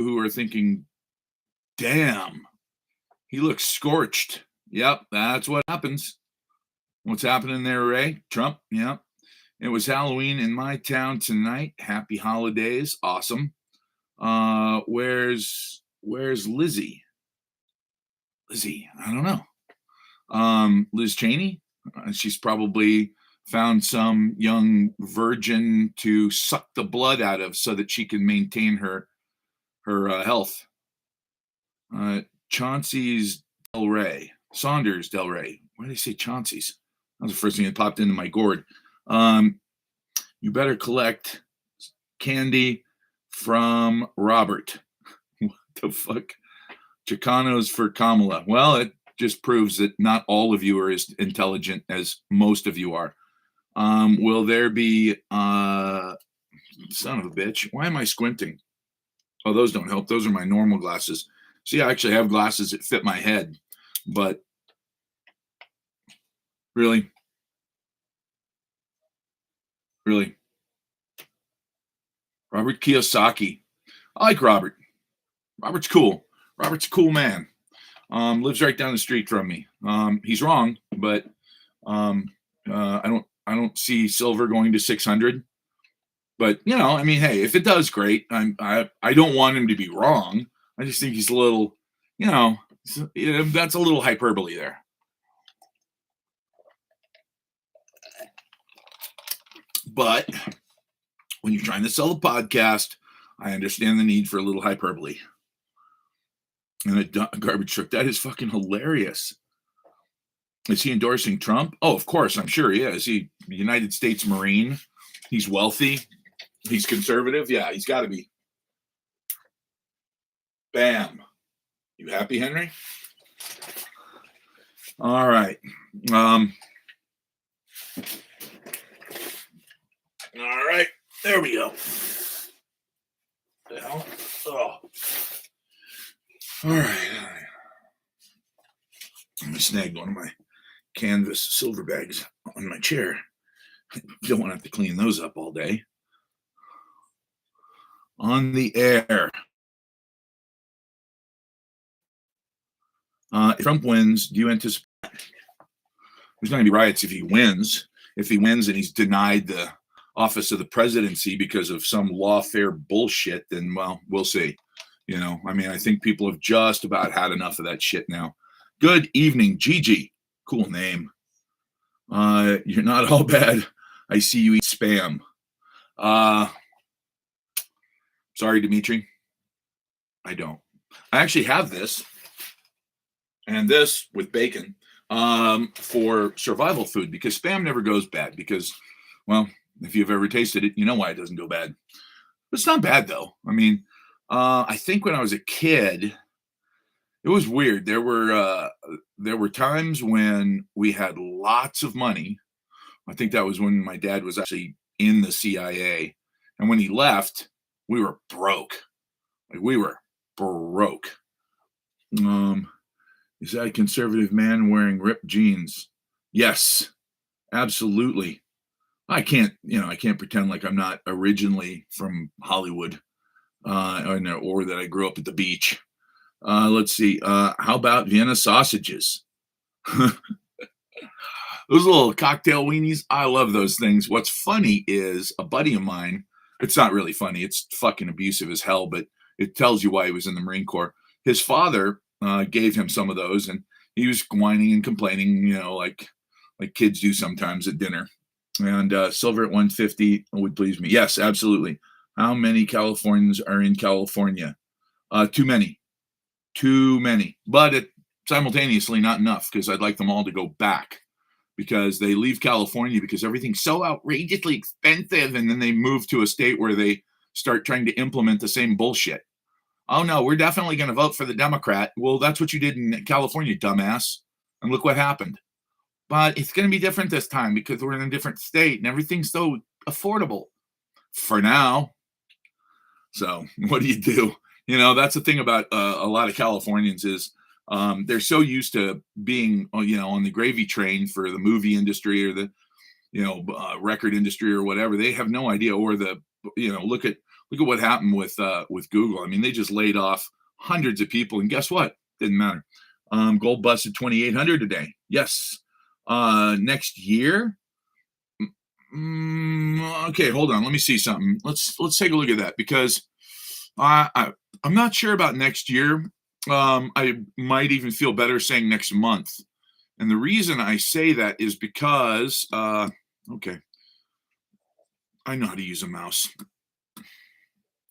who are thinking, damn, he looks scorched. Yep, that's what happens. What's happening there, Ray? Trump? Yep. It was Halloween in my town tonight. Happy holidays. Awesome. Where's Lizzie? Lizzie, I don't know. Liz Cheney? She's probably found some young virgin to suck the blood out of so that she can maintain her health. Chauncey's Del Rey, Saunders Del Rey. Why did I say Chauncey's? That was the first thing that popped into my gourd. You better collect candy from Robert. What the fuck? Chicanos for Kamala. Well, it just proves that not all of you are as intelligent as most of you are. Will there be son of a bitch? Why am I squinting? Oh, those don't help. Those are my normal glasses. See, I actually have glasses that fit my head, but really, Robert Kiyosaki. I like Robert. Robert's cool. Robert's a cool man. Lives right down the street from me. He's wrong, but I don't see silver going to 600. But I mean, hey, if it does, great. I don't want him to be wrong. I just think he's a little, that's a little hyperbole there. But when you're trying to sell a podcast, I understand the need for a little hyperbole. And a garbage truck, that is fucking hilarious. Is he endorsing Trump? Oh, of course, I'm sure he is. He United States Marine. He's wealthy. He's conservative. Yeah, he's got to be. Bam. You happy, Henry? All right. All right. There we go. Oh. All right. Let me snag one of my canvas silver bags on my chair. Don't want to have to clean those up all day. On the air. If Trump wins, do you anticipate there's going to be riots if he wins? If he wins and he's denied the office of the presidency because of some lawfare bullshit, then, well, we'll see. I mean, I think people have just about had enough of that shit now. Good evening, Gigi. Cool name. You're not all bad. I see you eat spam. Sorry, Dimitri. I don't. I actually have this and this with bacon for survival food because spam never goes bad because, well, if you've ever tasted it, you know why it doesn't go bad. It's not bad, though. I mean, I think when I was a kid, it was weird. There were times when we had lots of money. I think that was when my dad was actually in the CIA. And when he left, we were broke. Like, we were broke. Is that a conservative man wearing ripped jeans? Yes, absolutely. I can't pretend like I'm not originally from Hollywood, or that I grew up at the beach. Let's see. How about Vienna sausages? Those little cocktail weenies, I love those things. What's funny is a buddy of mine, it's not really funny, it's fucking abusive as hell, but it tells you why he was in the Marine Corps. His father gave him some of those, and he was whining and complaining, like kids do sometimes at dinner. And silver at 150 would please me. Yes, absolutely. How many Californians are in California? Too many. But simultaneously not enough, because I'd like them all to go back, because they leave California because everything's so outrageously expensive, and then they move to a state where they start trying to implement the same bullshit. Oh no, we're definitely going to vote for the Democrat. Well, that's what you did in California, dumbass. And look what happened. But it's going to be different this time because we're in a different state and everything's so affordable for now. So what do you do? That's the thing about a lot of Californians is they're so used to being, on the gravy train for the movie industry or the, record industry or whatever. They have no idea. Or look Look at what happened with Google. I mean, they just laid off hundreds of people, and guess what? Didn't matter. Gold busted 2,800 today. Yes. Next year. Okay, hold on. Let me see something. Let's take a look at that because I'm not sure about next year. I might even feel better saying next month. And the reason I say that is because okay, I know how to use a mouse.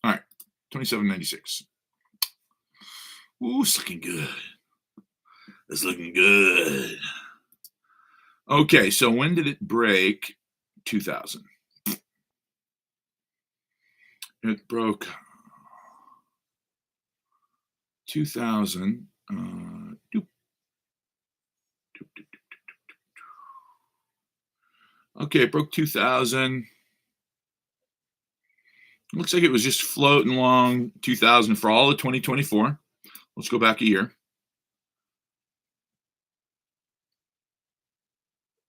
All right, 2796. Ooh, it's looking good. It's looking good. Okay, so when did it break? 2000. It broke 2000. Okay, it broke 2000. Looks like it was just floating along 2000 for all of 2024. Let's go back a year.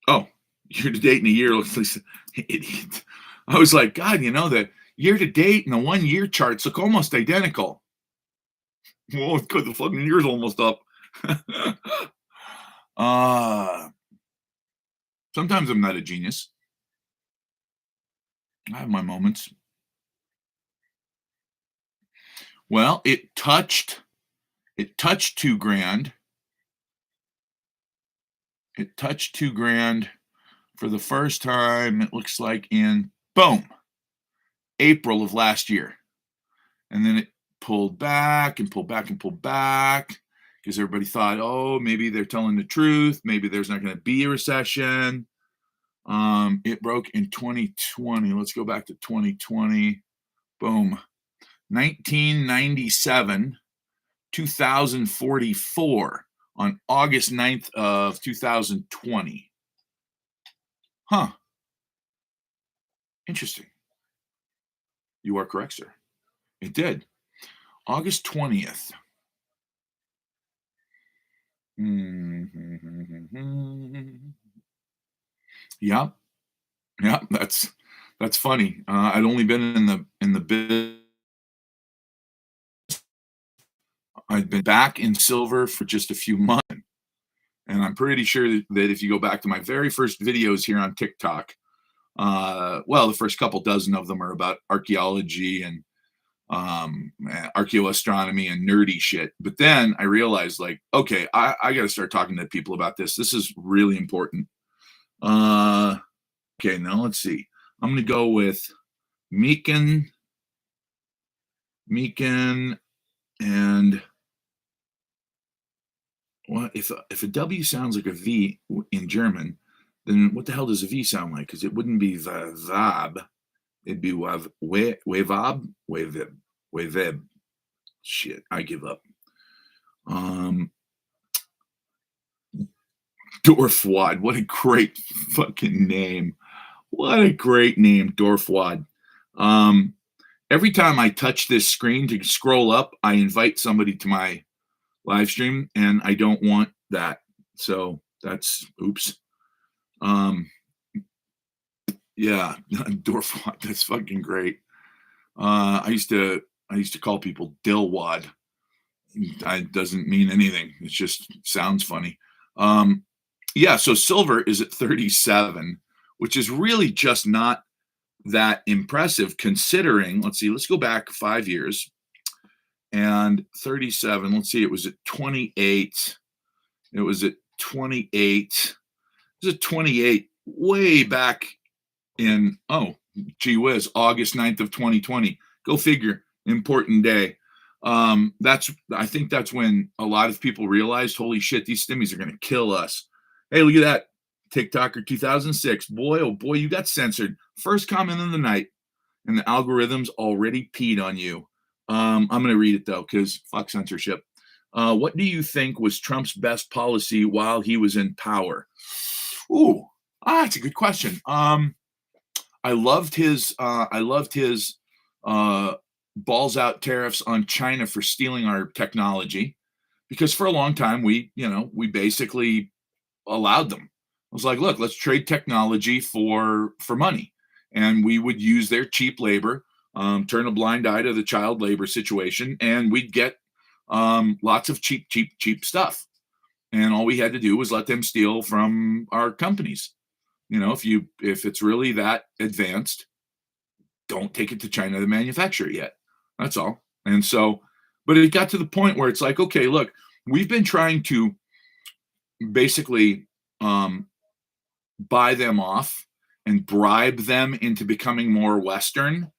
Oh, year to date and a year looks like idiot. I was like, God, you know, the year to date and the 1 year charts look almost identical. Well, good, the fucking year's almost up. Sometimes I'm not a genius. I have my moments. Well, it touched $2,000. It touched $2,000 for the first time, it looks like in, boom, April of last year. And then it pulled back and pulled back and pulled back because everybody thought, oh, maybe they're telling the truth. Maybe there's not going to be a recession. It broke in 2020. Let's go back to 2020. Boom. 1997, 2044 on August 9th of 2020. Huh. Interesting. You are correct, sir. It did. August 20th. Yep. Yep. That's funny. I'd only been in the business. I'd been back in silver for just a few months. And I'm pretty sure that if you go back to my very first videos here on TikTok, well, the first couple dozen of them are about archaeology and archaeoastronomy and nerdy shit. But then I realized, like, okay, I got to start talking to people about this. This is really important. Okay, now let's see. I'm going to go with Meekin, and what if a W sounds like a V in German, then what the hell does a V sound like? Because it wouldn't be Vab, it'd be Wevab, Weveb. Shit, I give up. Dorfwad, what a great fucking name. What a great name, Dorfwad. Every time I touch this screen to scroll up, I invite somebody to my live stream, and I don't want that. So that's oops. Yeah, Dorfwad, that's fucking great. I used to call people Dillwad. It doesn't mean anything. It just sounds funny. Yeah, so silver is at 37, which is really just not that impressive considering, let's see, let's go back 5 years. And 37, let's see, it was at 28. It was at 28. It was at 28 way back in, oh, gee whiz, August 9th of 2020. Go figure, important day. I think that's when a lot of people realized, holy shit, these stimmies are going to kill us. Hey, look at that. TikToker 2006. Boy, oh boy, you got censored. First comment of the night, and the algorithms already peed on you. I'm going to read it though, because fuck censorship. What do you think was Trump's best policy while he was in power? Ooh, that's a good question. I loved his balls out tariffs on China for stealing our technology, because for a long time we basically allowed them. I was like, look, let's trade technology for money, and we would use their cheap labor. turn a blind eye to the child labor situation, and we'd get lots of cheap stuff. And all we had to do was let them steal from our companies. If it's really that advanced, don't take it to China to manufacture it yet. That's all. And so, but it got to the point where it's like, okay, look, we've been trying to basically buy them off and bribe them into becoming more Western.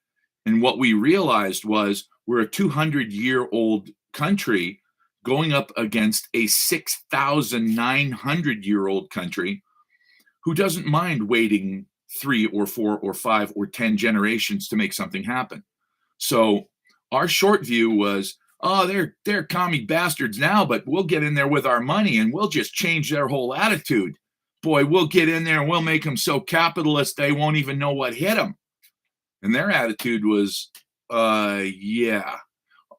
And what we realized was we're a 200-year-old country going up against a 6,900-year-old country who doesn't mind waiting 3 or 4 or 5 or 10 generations to make something happen. So our short view was, oh, they're commie bastards now, but we'll get in there with our money and we'll just change their whole attitude. Boy, we'll get in there and we'll make them so capitalist they won't even know what hit them. And their attitude was, yeah.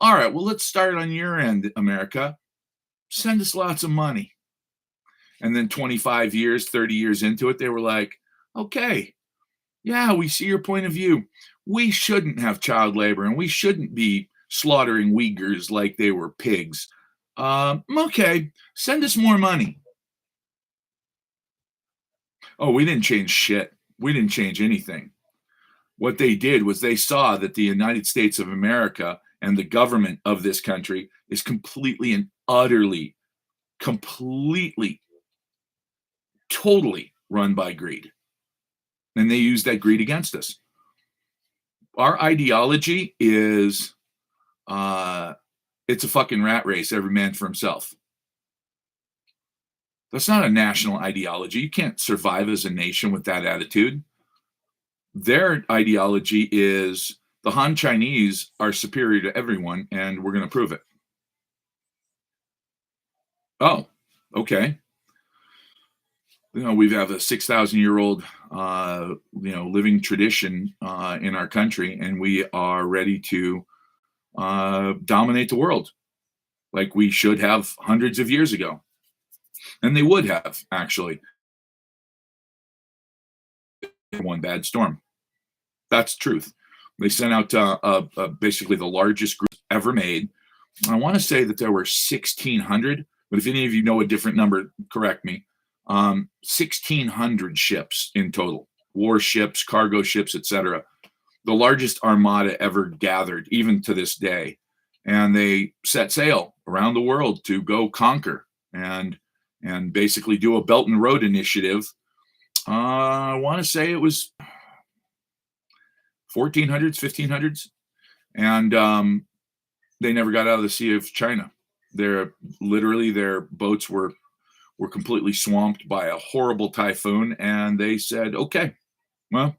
All right, well, let's start on your end, America. Send us lots of money. And then 25 years, 30 years into it, they were like, okay, yeah, we see your point of view. We shouldn't have child labor and we shouldn't be slaughtering Uyghurs like they were pigs. Okay, send us more money. Oh, we didn't change shit. We didn't change anything. What they did was they saw that the United States of America and the government of this country is completely and utterly, totally run by greed. And they use that greed against us. Our ideology is, it's a fucking rat race, every man for himself. That's not a national ideology. You can't survive as a nation with that attitude. Their ideology is the Han Chinese are superior to everyone, and we're going to prove it. Oh, okay. We have a 6,000-year-old, living tradition in our country, and we are ready to dominate the world like we should have hundreds of years ago. And they would have, actually. One bad storm. That's the truth. They sent out basically the largest group ever made. I want to say that there were 1,600, but if any of you know a different number, correct me. 1,600 ships in total, warships, cargo ships, etc. The largest armada ever gathered, even to this day. And they set sail around the world to go conquer and basically do a Belt and Road initiative. I want to say it was 1400s, 1500s. And they never got out of the Sea of China. Their boats were completely swamped by a horrible typhoon. And they said, okay, well,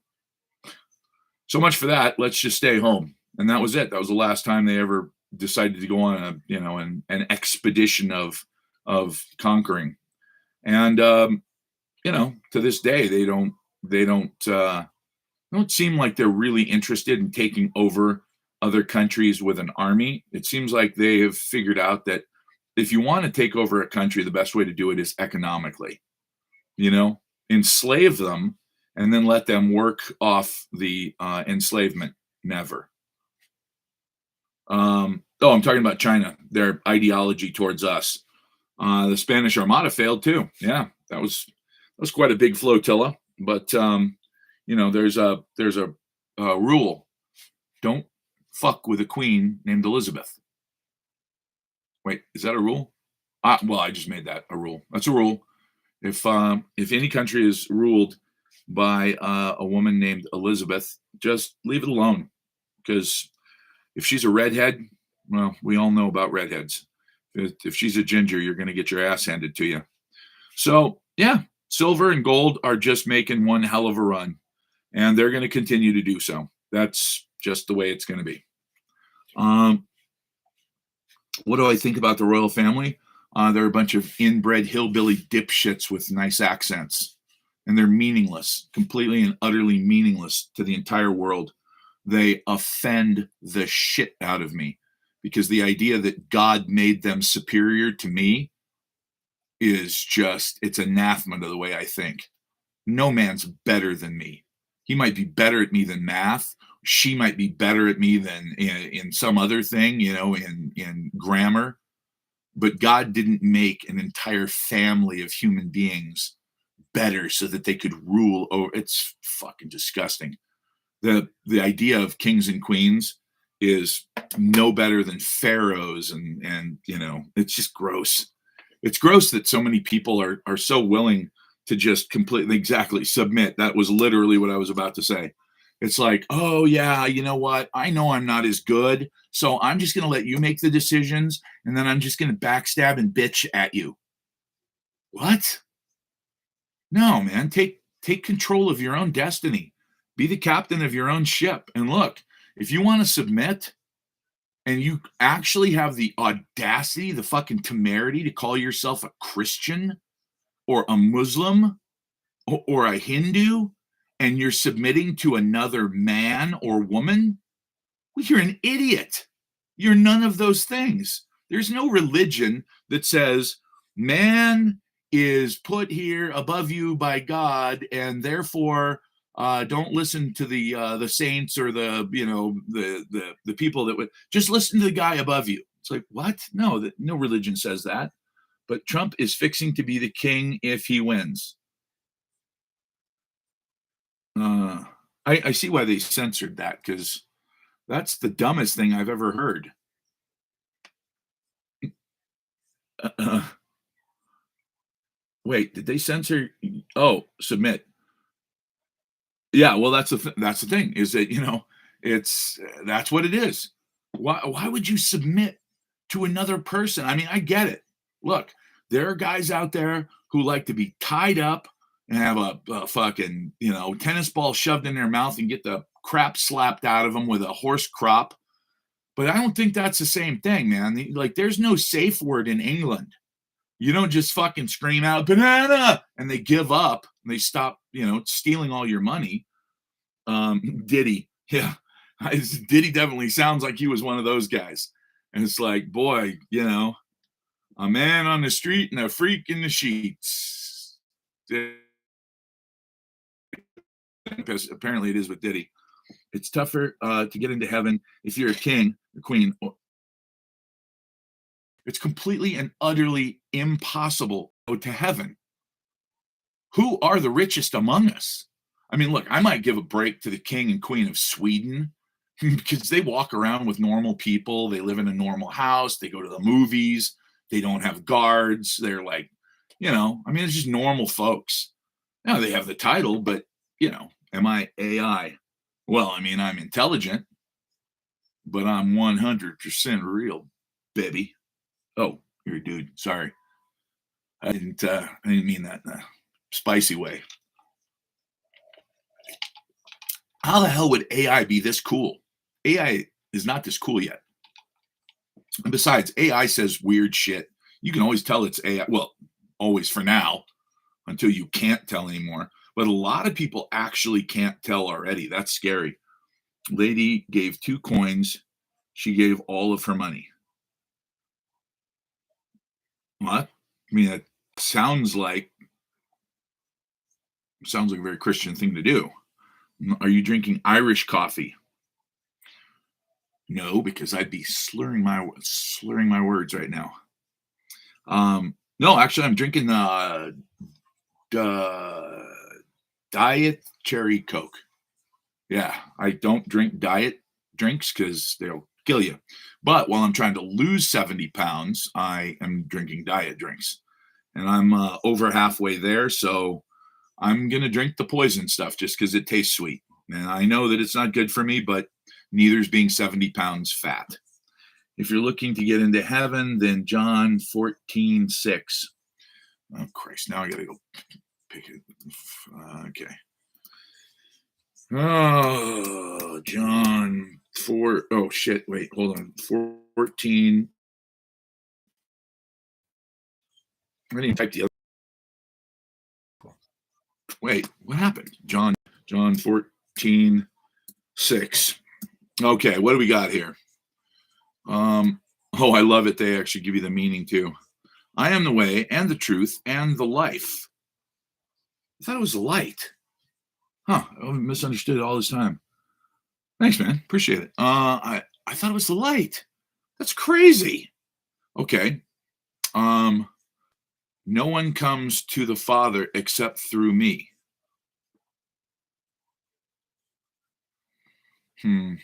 so much for that. Let's just stay home. And that was it. That was the last time they ever decided to go on an expedition of conquering. And to this day, they don't seem like they're really interested in taking over other countries with an army. It seems like they have figured out that if you want to take over a country, the best way to do it is economically. Enslave them and then let them work off the enslavement. Never. I'm talking about China, their ideology towards us. The Spanish Armada failed too. Yeah, that was quite a big flotilla. But there's a rule: don't fuck with a queen named Elizabeth. Wait, is that a rule? Well, I just made that a rule. That's a rule. If any country is ruled by a woman named Elizabeth, just leave it alone. Because if she's a redhead, well, we all know about redheads. If she's a ginger, you're going to get your ass handed to you. So, yeah, silver and gold are just making one hell of a run. And they're going to continue to do so. That's just the way it's going to be. What do I think about the royal family? They're a bunch of inbred hillbilly dipshits with nice accents. And they're meaningless, completely and utterly meaningless to the entire world. They offend the shit out of me. Because the idea that God made them superior to me is just, it's anathema to the way I think. No man's better than me. He might be better at me than math, she might be better at me than in some other thing, in grammar. But God didn't make an entire family of human beings better so that they could rule over. It's fucking disgusting. The idea of kings and queens is no better than pharaohs, and it's just gross. It's gross that so many people are so willing to just completely exactly submit. That was literally what I was about to say. It's like, oh yeah, you know what? I know I'm not as good, so I'm just going to let you make the decisions, and then I'm just going to backstab and bitch at you. What? No, man. Take control of your own destiny. Be the captain of your own ship. And look, if you want to submit, and you actually have the audacity, the fucking temerity to call yourself a Christian or a Muslim or a Hindu, and you're submitting to another man or woman, well, you're an idiot. You're none of those things. There's no religion that says man is put here above you by God, and therefore don't listen to the saints or the people that would just listen to the guy above you. It's like, what? No, no religion says that. But Trump is fixing to be the king if he wins. I see why they censored that, because that's the dumbest thing I've ever heard. Wait, did they censor? Oh, submit. Yeah, well, that's the thing is that it's that's what it is. Why would you submit to another person? I mean, I get it. Look, there are guys out there who like to be tied up and have a fucking tennis ball shoved in their mouth and get the crap slapped out of them with a horse crop. But I don't think that's the same thing, man. Like, there's no safe word in England. You don't just fucking scream out banana and they give up and they stop, stealing all your money. Diddy, yeah, Diddy definitely sounds like he was one of those guys. And it's like, boy, a man on the street and a freak in the sheets. Apparently, it is with Diddy. It's tougher to get into heaven if you're a king or queen. It's completely and utterly impossible to go to heaven. Who are the richest among us? I mean, look, I might give a break to the king and queen of Sweden because they walk around with normal people. They live in a normal house. They go to the movies. They don't have guards. They're like, it's just normal folks. Now they have the title, but, am I AI? Well, I mean, I'm intelligent, but I'm 100% real, baby. Oh, you're a dude. Sorry. I didn't mean that in a spicy way. How the hell would AI be this cool? AI is not this cool yet. And besides, AI says weird shit. You can always tell it's AI. Well, always for now, until you can't tell anymore. But a lot of people actually can't tell already. That's scary. Lady gave 2 coins. She gave all of her money. What? I mean, it sounds like a very Christian thing to do. Are you drinking Irish coffee? No, because I'd be slurring my words right now. No, actually, I'm drinking Diet Cherry Coke. Yeah, I don't drink diet drinks because they'll kill you. But while I'm trying to lose 70 pounds, I am drinking diet drinks. And I'm over halfway there, so I'm going to drink the poison stuff just because it tastes sweet. And I know that it's not good for me, but neither's being 70 pounds fat. If you're looking to get into heaven, then John 14:6. Oh, Christ, now I got to go pick it. Okay. Oh, John 4. Oh, shit. Wait, hold on. 14. I didn't type the other. Wait, what happened? John 14:6. Okay, what do we got here? I love it. They actually give you the meaning too. I am the way and the truth and the life. I thought it was the light. I misunderstood it all this time. Thanks, man. Appreciate it. I thought it was the light. That's crazy. Okay. Um, no one comes to the Father except through me. Hmm.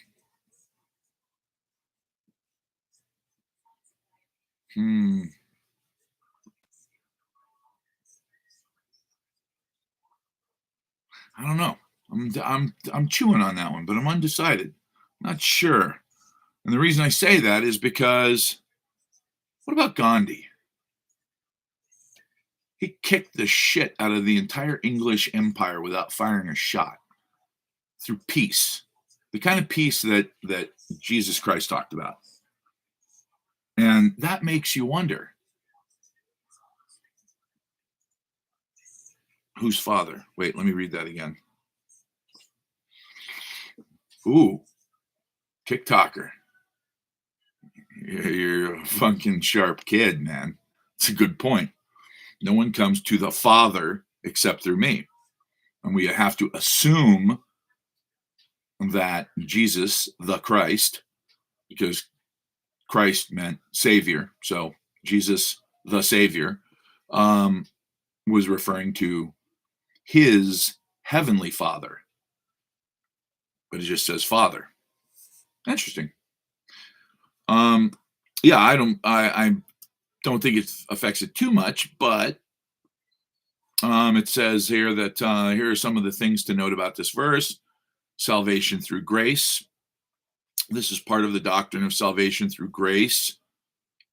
Hmm. I don't know. I'm chewing on that one, but I'm undecided. Not sure. And the reason I say that is because what about Gandhi? He kicked the shit out of the entire English empire without firing a shot through peace. The kind of peace that Jesus Christ talked about. And that makes you wonder, whose father? Wait, let me read that again. Ooh, TikToker. You're a fucking sharp kid, man. It's a good point. No one comes to the Father except through me. And we have to assume that Jesus, the Christ, because Christ meant Savior, so Jesus, the Savior, um, was referring to his heavenly Father, but it just says Father. Interesting. Um, yeah, I don't think it affects it too much, but it says here that here are some of the things to note about this verse: salvation through grace. This is part of the doctrine of salvation through grace,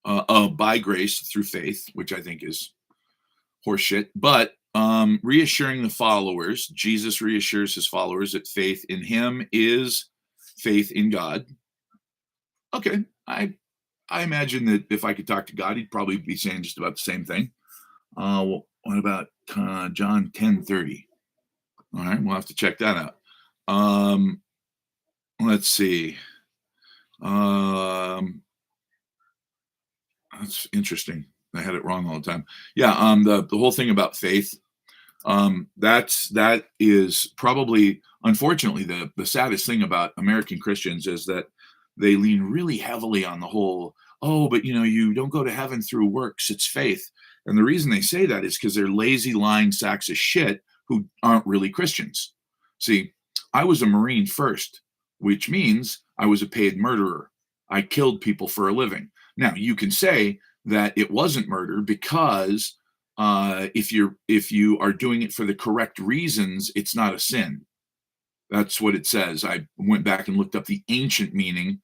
by grace through faith, which I think is horseshit. But reassuring the followers, Jesus reassures his followers that faith in him is faith in God. Okay, I imagine that if I could talk to God, he'd probably be saying just about the same thing. Well, what about John 10:30? All right, we'll have to check that out. Um, let's see. Um, that's interesting. I had it wrong all the time. Yeah, the whole thing about faith. That is probably, unfortunately, the saddest thing about American Christians is that they lean really heavily on the whole, oh, but you don't go to heaven through works, it's faith. And the reason they say that is because they're lazy, lying sacks of shit who aren't really Christians. See, I was a Marine first, which means I was a paid murderer. I killed people for a living. Now, you can say that it wasn't murder because if you are doing it for the correct reasons, it's not a sin. That's what it says. I went back and looked up the ancient meaning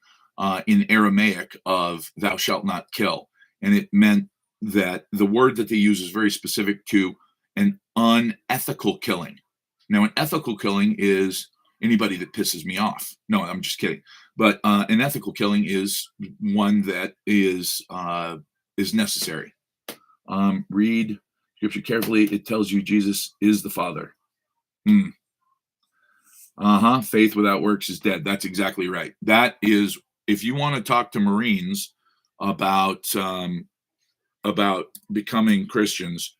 in Aramaic of "thou shalt not kill," and it meant that the word that they use is very specific to an unethical killing. Now, an ethical killing is anybody that pisses me off. No, I'm just kidding. But an ethical killing is one that is necessary. Read scripture carefully. It tells you Jesus is the Father. Hmm. Uh-huh. Faith without works is dead. That's exactly right. That is, if you want to talk to Marines about becoming Christians,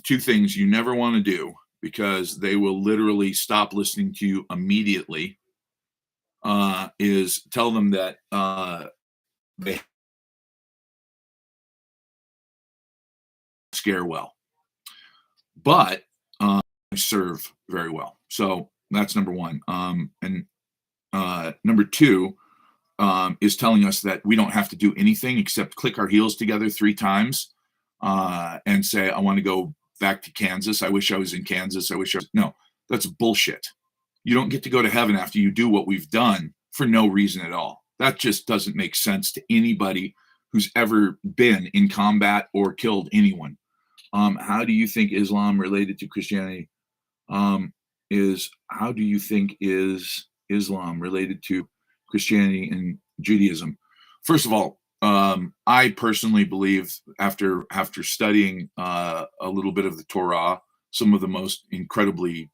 two things you never want to do because they will literally stop listening to you immediately. Is tell them that they scare well, but serve very well. So that's number one. And number two is telling us that we don't have to do anything except click our heels together 3 times and say, I want to go back to Kansas. I wish I was in Kansas. I wish I was. No, that's bullshit. You don't get to go to heaven after you do what we've done for no reason at all. That just doesn't make sense to anybody who's ever been in combat or killed anyone. How do you think Islam related to Christianity? Is how do you think is Islam related to Christianity and Judaism? First of all, I personally believe after studying a little bit of the Torah, some of the most incredibly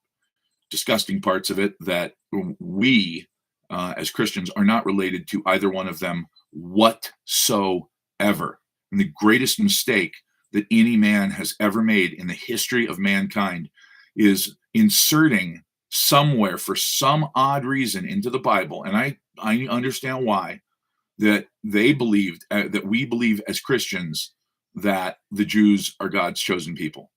disgusting parts of it, that we as Christians are not related to either one of them whatsoever. And the greatest mistake that any man has ever made in the history of mankind is inserting somewhere for some odd reason into the Bible, and I understand why, that they believed that we believe as Christians that the Jews are God's chosen people.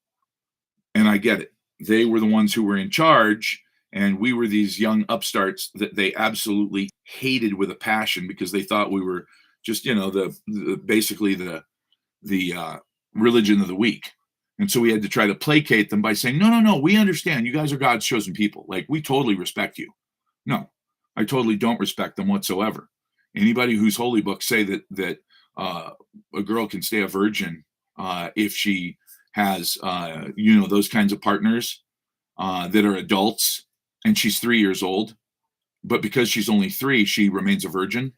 And I get it. They were the ones who were in charge, and we were these young upstarts that they absolutely hated with a passion because they thought we were just, basically the religion of the weak. And so we had to try to placate them by saying, no, no, no, we understand. You guys are God's chosen people. Like, we totally respect you. No, I totally don't respect them whatsoever. Anybody whose holy books say that a girl can stay a virgin if she has those kinds of partners that are adults, and she's 3 years old, but because she's only 3, she remains a virgin,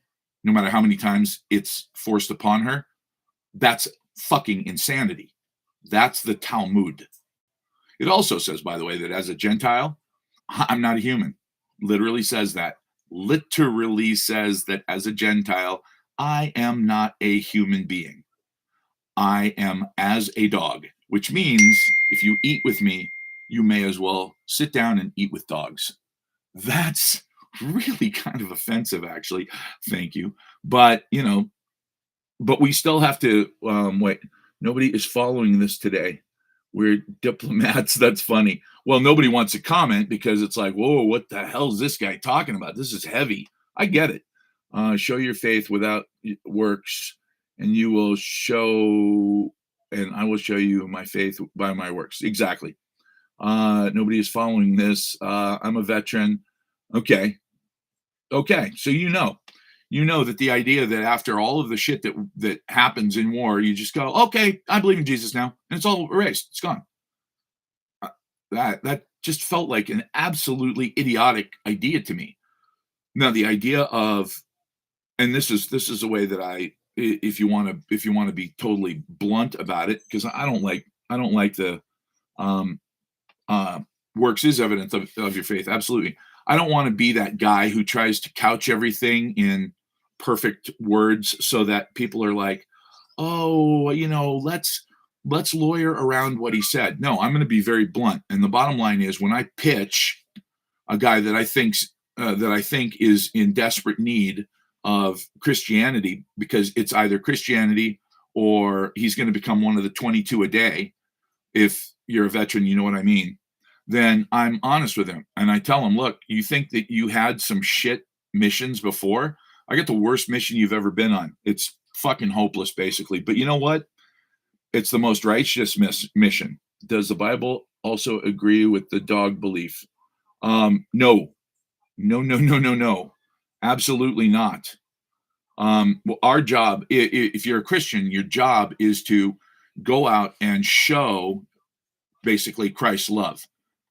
no matter how many times it's forced upon her. That's fucking insanity. That's the Talmud. It also says, by the way, that as a Gentile, I'm not a human. Literally says that. Literally says that as a Gentile, I am not a human being. I am as a dog, which means if you eat with me, you may as well sit down and eat with dogs. That's really kind of offensive, actually. Thank you. But, but we still have to wait. Nobody is following this today. We're diplomats. That's funny. Well, nobody wants to comment because it's like, whoa, what the hell is this guy talking about? This is heavy. I get it. Show your faith without works, and you will show, and I will show you my faith by my works. Exactly. Nobody is following this. I'm a veteran. Okay. So you know that the idea that after all of the shit that happens in war, you just go, okay, I believe in Jesus now, and it's all erased. It's gone. That just felt like an absolutely idiotic idea to me. Now, the idea of, and this is the way that if you want to be totally blunt about it, because I don't like the works is evidence of your faith. Absolutely. I don't want to be that guy who tries to couch everything in perfect words so that people are like, oh, let's lawyer around what he said. No, I'm going to be very blunt. And the bottom line is, when I pitch a guy that I think is in desperate need of Christianity, because it's either Christianity or he's going to become one of the 22 a day. If you're a veteran, you know what I mean. Then I'm honest with him and I tell him, look, you think that you had some shit missions before? I got the worst mission you've ever been on. It's fucking hopeless, basically. But you know what? It's the most righteous mission. Does the Bible also agree with the dog belief? No. Absolutely not. Well, our job, if you're a Christian, your job is to go out and show basically Christ's love.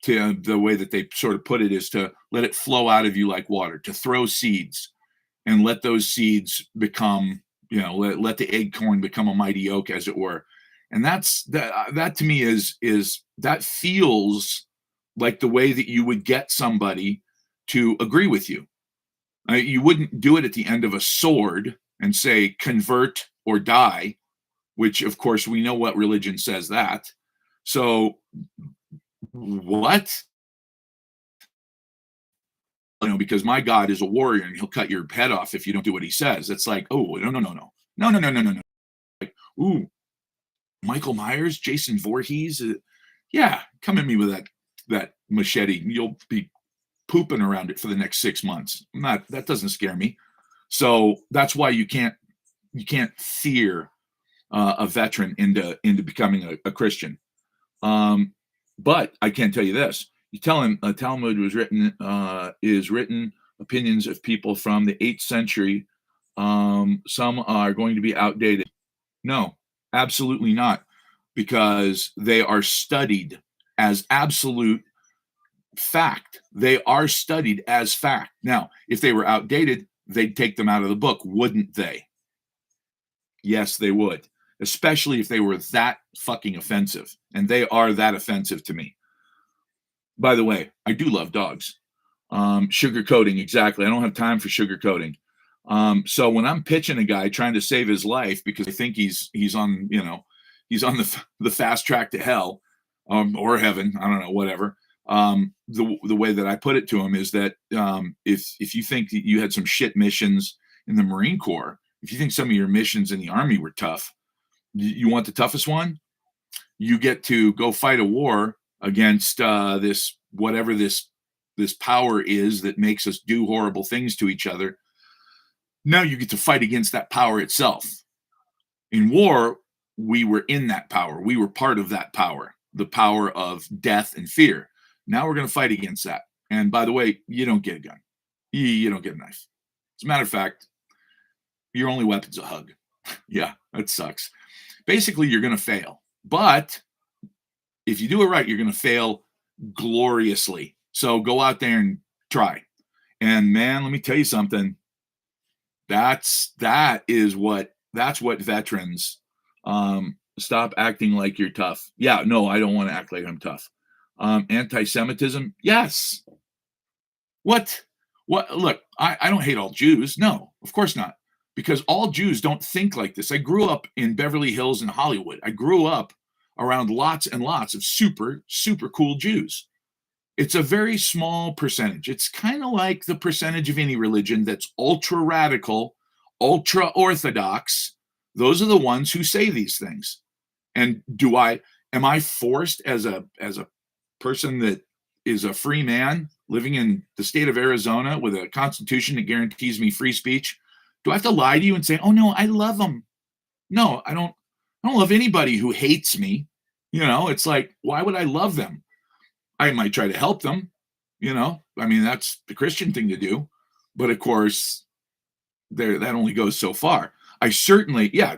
To the way that they sort of put it is to let it flow out of you like water, to throw seeds and let those seeds become, let the acorn become a mighty oak, as it were. And that to me is that feels like the way that you would get somebody to agree with you. You wouldn't do it at the end of a sword and say, convert or die, which of course we know what religion says that. So what? Because my God is a warrior and he'll cut your head off if you don't do what he says. It's like, oh, no. Like, ooh, Michael Myers, Jason Voorhees. Yeah, come at me with that machete. You'll be pooping around it for the next 6 months. That doesn't scare me. So that's why you can't fear a veteran into becoming a Christian. But I can tell you this: you tell him a Talmud is written opinions of people from the 8th century. Some are going to be outdated. No, absolutely not, because they are studied as absolute fact. They are studied as fact. Now, if they were outdated, they'd take them out of the book, wouldn't they? Yes, they would, especially if they were that fucking offensive. And they are that offensive to me. By the way, I do love dogs. Sugarcoating, exactly. I don't have time for sugarcoating. So when I'm pitching a guy trying to save his life because I think he's on the fast track to hell, or heaven, I don't know, whatever. The way that I put it to him is that if you think that you had some shit missions in the Marine Corps, if you think some of your missions in the Army were tough, you want the toughest one? You get to go fight a war against this whatever this power is that makes us do horrible things to each other. Now you get to fight against that power itself. In war, we were in that power. We were part of that power, the power of death and fear. Now we're going to fight against that. And by the way, you don't get a gun. You don't get a knife. As a matter of fact, your only weapon's a hug. Yeah, that sucks. Basically, you're going to fail. But if you do it right, you're going to fail gloriously. So go out there and try. And man, let me tell you something. That's what veterans stop acting like you're tough. Yeah, no, I don't want to act like I'm tough. Anti-Semitism, yes. What? Look, I don't hate all Jews. No, of course not. Because all Jews don't think like this. I grew up in Beverly Hills and Hollywood. I grew up around lots and lots of super, super cool Jews. It's a very small percentage. It's kind of like the percentage of any religion that's ultra radical, ultra orthodox. Those are the ones who say these things. And am I forced as a person that is a free man living in the state of Arizona with a constitution that guarantees me free speech? Do I have to lie to you and say, "Oh no, I love them"? No, I don't love anybody who hates me. It's like, why would I love them? I might try to help them, I mean, that's the Christian thing to do. But of course, that only goes so far. I certainly, yeah,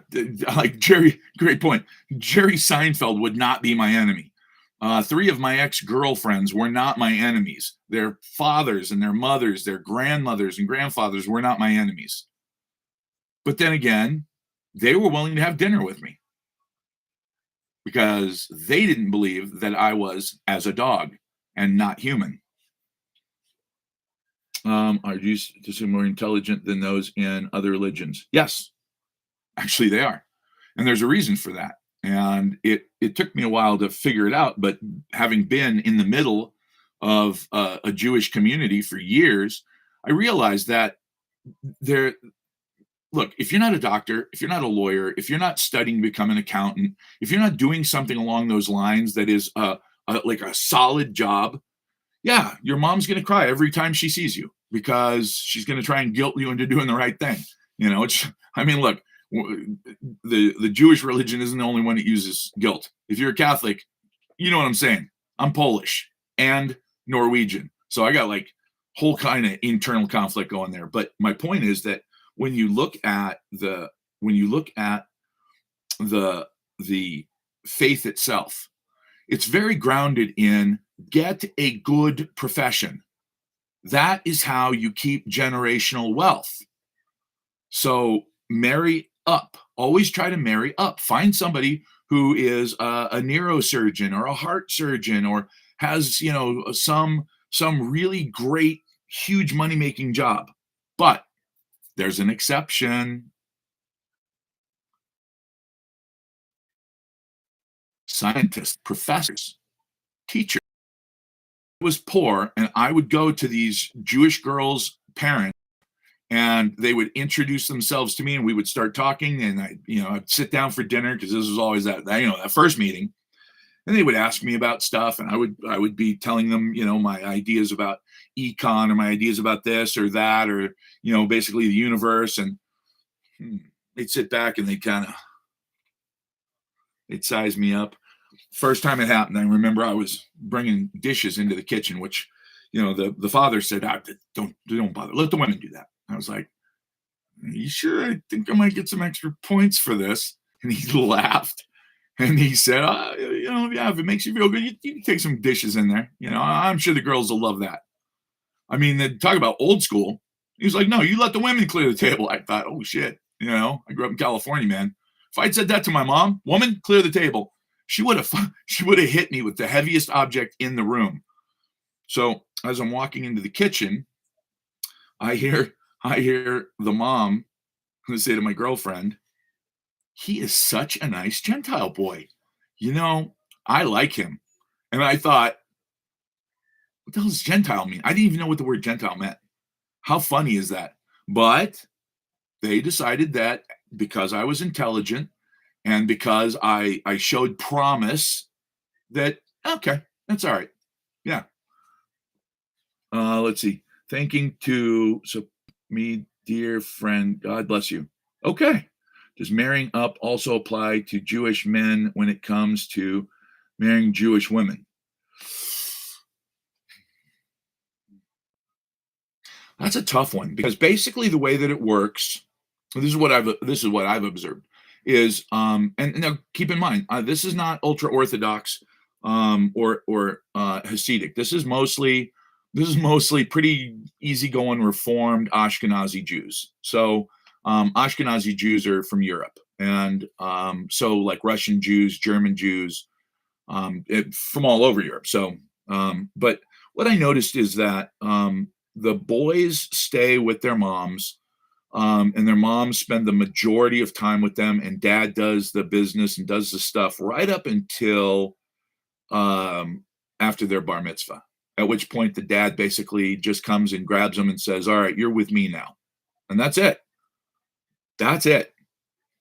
like Jerry, great point. Jerry Seinfeld would not be my enemy. 3 of my ex-girlfriends were not my enemies. Their fathers and their mothers, their grandmothers and grandfathers were not my enemies. But then again, they were willing to have dinner with me because they didn't believe that I was as a dog and not human. Are Jews more intelligent than those in other religions? Yes, actually they are. And there's a reason for that. And it took me a while to figure it out. But having been in the middle of a Jewish community for years, I realized that look, if you're not a doctor, if you're not a lawyer, if you're not studying to become an accountant, if you're not doing something along those lines that is like a solid job, yeah, your mom's going to cry every time she sees you because she's going to try and guilt you into doing the right thing. Look, the Jewish religion isn't the only one that uses guilt. If you're a Catholic, you know what I'm saying. I'm Polish and Norwegian. So I got like whole kind of internal conflict going there. But my point is that when you look at the faith itself, it's very grounded in get a good profession. That is how you keep generational wealth. So marry up. Always try to marry up. Find somebody who is a neurosurgeon or a heart surgeon or has, some really great, huge money-making job. But there's an exception. Scientists, professors, teachers. I was poor, and I would go to these Jewish girls' parents, and they would introduce themselves to me, and we would start talking. And I'd sit down for dinner because this was always that first meeting. And they would ask me about stuff, and I would be telling them, my ideas about econ or my ideas about this or that or basically the universe. And they'd sit back and they'd size me up. First time it happened, I remember I was bringing dishes into the kitchen, which the father said, don't bother, let the women do that. I was like, are you sure? I think I might get some extra points for this. And he laughed. And he said, yeah, if it makes you feel good, you can take some dishes in there. I'm sure the girls will love that. I mean, talk about old school. He was like, no, you let the women clear the table. I thought, oh, shit. I grew up in California, man. If I'd said that to my mom, woman, clear the table, she would have hit me with the heaviest object in the room. So as I'm walking into the kitchen, I hear the mom say to my girlfriend, he is such a nice Gentile boy. I like him. And I thought, What the hell does Gentile mean? I didn't even know what the word Gentile meant. How funny is that? But they decided that because I was intelligent and because I showed promise, that okay, that's all right. Yeah. Let's see. Thanking to me, dear friend. God bless you. Okay. Does marrying up also apply to Jewish men when it comes to marrying Jewish women? That's a tough one because basically the way that it works, this is what I've observed is and now keep in mind this is not ultra orthodox or Hasidic. This is mostly pretty easygoing Reformed Ashkenazi Jews. So Ashkenazi Jews are from Europe, and so like Russian Jews, German Jews, from all over Europe. So, but what I noticed is that the boys stay with their moms, and their moms spend the majority of time with them, and dad does the business and does the stuff right up until after their bar mitzvah. At which point, the dad basically just comes and grabs them and says, "All right, you're with me now," and that's it. That's it.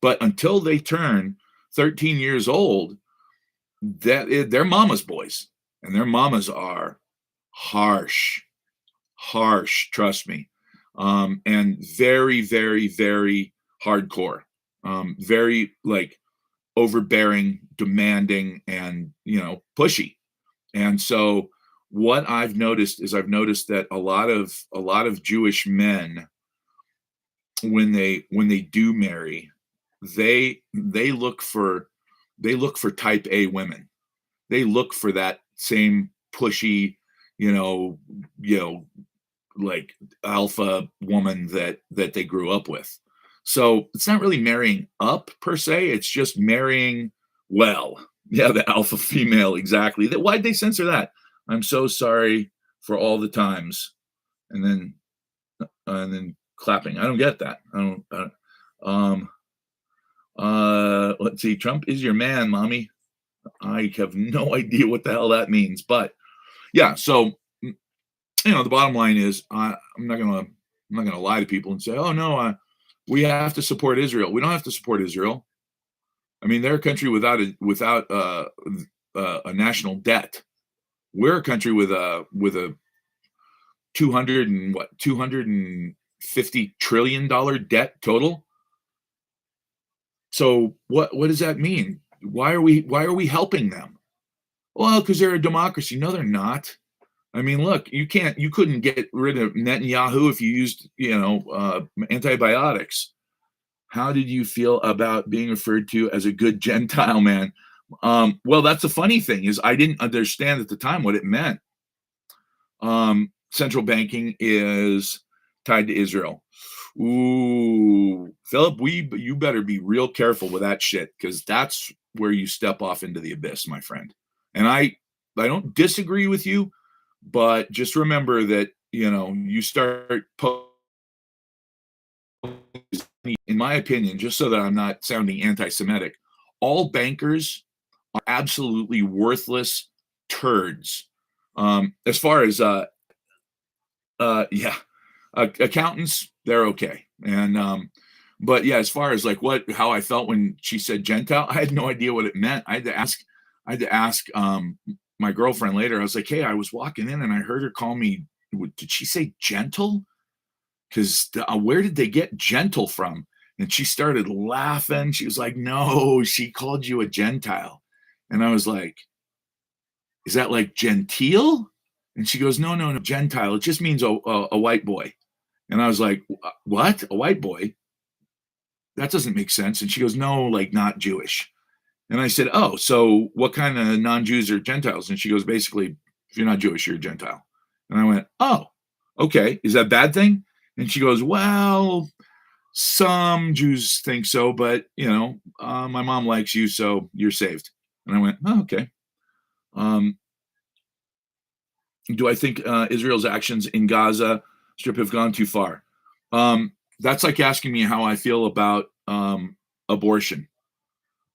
But until they turn 13 years old, they're mama's boys, and their mamas are harsh, harsh. Trust me, and very, very, very hardcore. Very like overbearing, demanding, and pushy. And so, what I've noticed is that a lot of Jewish men, when they do marry, they look for type A women. They look for that same pushy, you know, you know, like alpha woman that they grew up with. So it's not really marrying up per se. It's just marrying well. Yeah, the alpha female, exactly. Why'd they censor that? I'm so sorry for all the times, and then clapping. I don't get that. I don't. Um. Let's see. Trump is your man, mommy. I have no idea what the hell that means, but yeah. So the bottom line is, I'm not gonna lie to people and say, oh no, we have to support Israel. We don't have to support Israel. I mean, they're a country without a national debt. We're a country with a 250 trillion dollar debt total. So what does that mean? Why are we helping them? Well, because they're a democracy. No, they're not. I mean, look, you couldn't get rid of Netanyahu if you used, antibiotics. How did you feel about being referred to as a good Gentile man? Well, that's the funny thing is I didn't understand at the time what it meant. Central banking is tied to Israel. Ooh, Philip, you better be real careful with that shit because that's where you step off into the abyss, my friend. And I don't disagree with you, but just remember that you start. In my opinion, just so that I'm not sounding anti-Semitic, all bankers are absolutely worthless turds. As far as yeah, accountants, they're okay. And but yeah, as far as like how I felt when she said Gentile, I had no idea what it meant. I had to ask my girlfriend later. I was like, hey, I was walking in and I heard her call me. Did she say gentle? Because where did they get gentle from? And she started laughing. She was like, no, she called you a Gentile. And I was like, is that like genteel? And she goes, no, no, no, Gentile. It just means a white boy. And I was like, what? A white boy? That doesn't make sense. And she goes, no, like not Jewish. And I said, oh, so what kind of non-Jews are Gentiles? And she goes, basically, if you're not Jewish, you're a Gentile. And I went, oh, okay. Is that a bad thing? And she goes, well, some Jews think so, but my mom likes you, so you're saved. And I went, oh, okay. Do I think Israel's actions in Gaza Strip have gone too far? That's like asking me how I feel about abortion,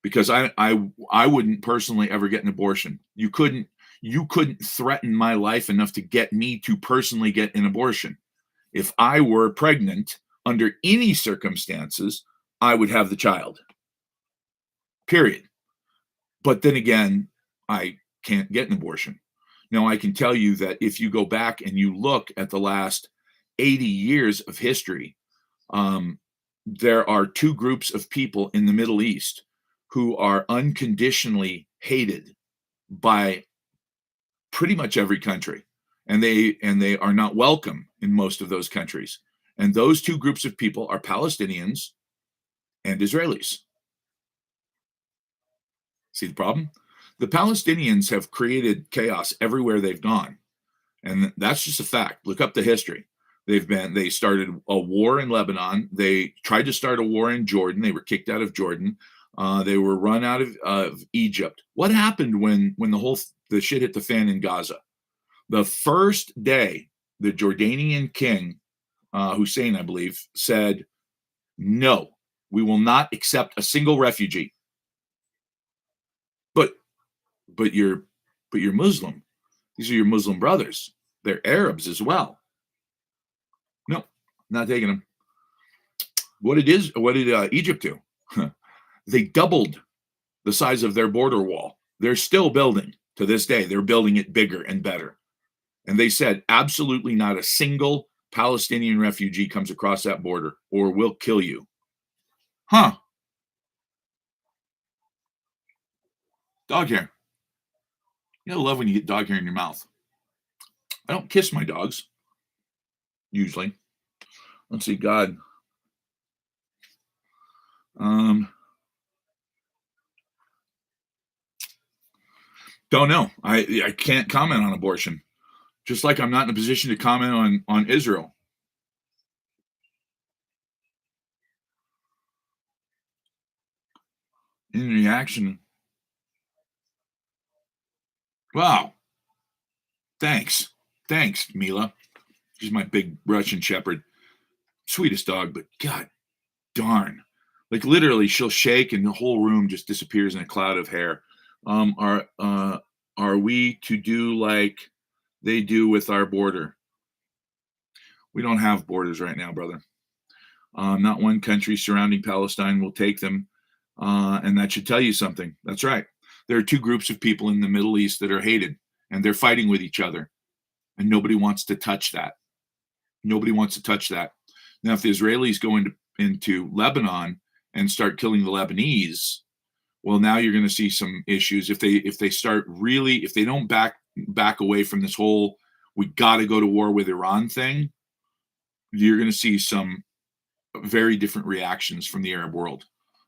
because I wouldn't personally ever get an abortion. You couldn't You couldn't threaten my life enough to get me to personally get an abortion. If I were pregnant, under any circumstances, I would have the child. Period. But then again, I can't get an abortion. Now, I can tell you that if you go back and you look at the last 80 years of history, there are two groups of people in the Middle East who are unconditionally hated by pretty much every country, and they are not welcome in most of those countries. And those two groups of people are Palestinians and Israelis. See the problem? The Palestinians have created chaos everywhere they've gone, and that's just a fact. Look up the history. They started a war in Lebanon. They tried to start a war in Jordan. They were kicked out of Jordan. They were run out of Egypt. What happened when the shit hit the fan in Gaza? The first day, the Jordanian king, Hussein, I believe, said, "No, we will not accept a single refugee." But you're Muslim. These are your Muslim brothers. They're Arabs as well. No, not taking them. What did Egypt do? They doubled the size of their border wall. They're still building to this day. They're building it bigger and better. And they said, absolutely not a single Palestinian refugee comes across that border, or we'll kill you. Huh. Dog hair. You know, love when you get dog hair in your mouth. I don't kiss my dogs, usually. Let's see, God. Don't know. I can't comment on abortion. Just like I'm not in a position to comment on Israel. In reaction. Wow. Thanks, Mila. She's my big Russian Shepherd. Sweetest dog, but God darn. Like literally, she'll shake and the whole room just disappears in a cloud of hair. Are we to do like they do with our border? We don't have borders right now, brother. Not one country surrounding Palestine will take them. And that should tell you something. That's right. There are two groups of people in the Middle East that are hated, and they're fighting with each other. And nobody wants to touch that. Nobody wants to touch that. Now, if the Israelis go into Lebanon and start killing the Lebanese, well, now you're going to see some issues. If they don't back away from this whole we got to go to war with Iran thing, you're going to see some very different reactions from the Arab world.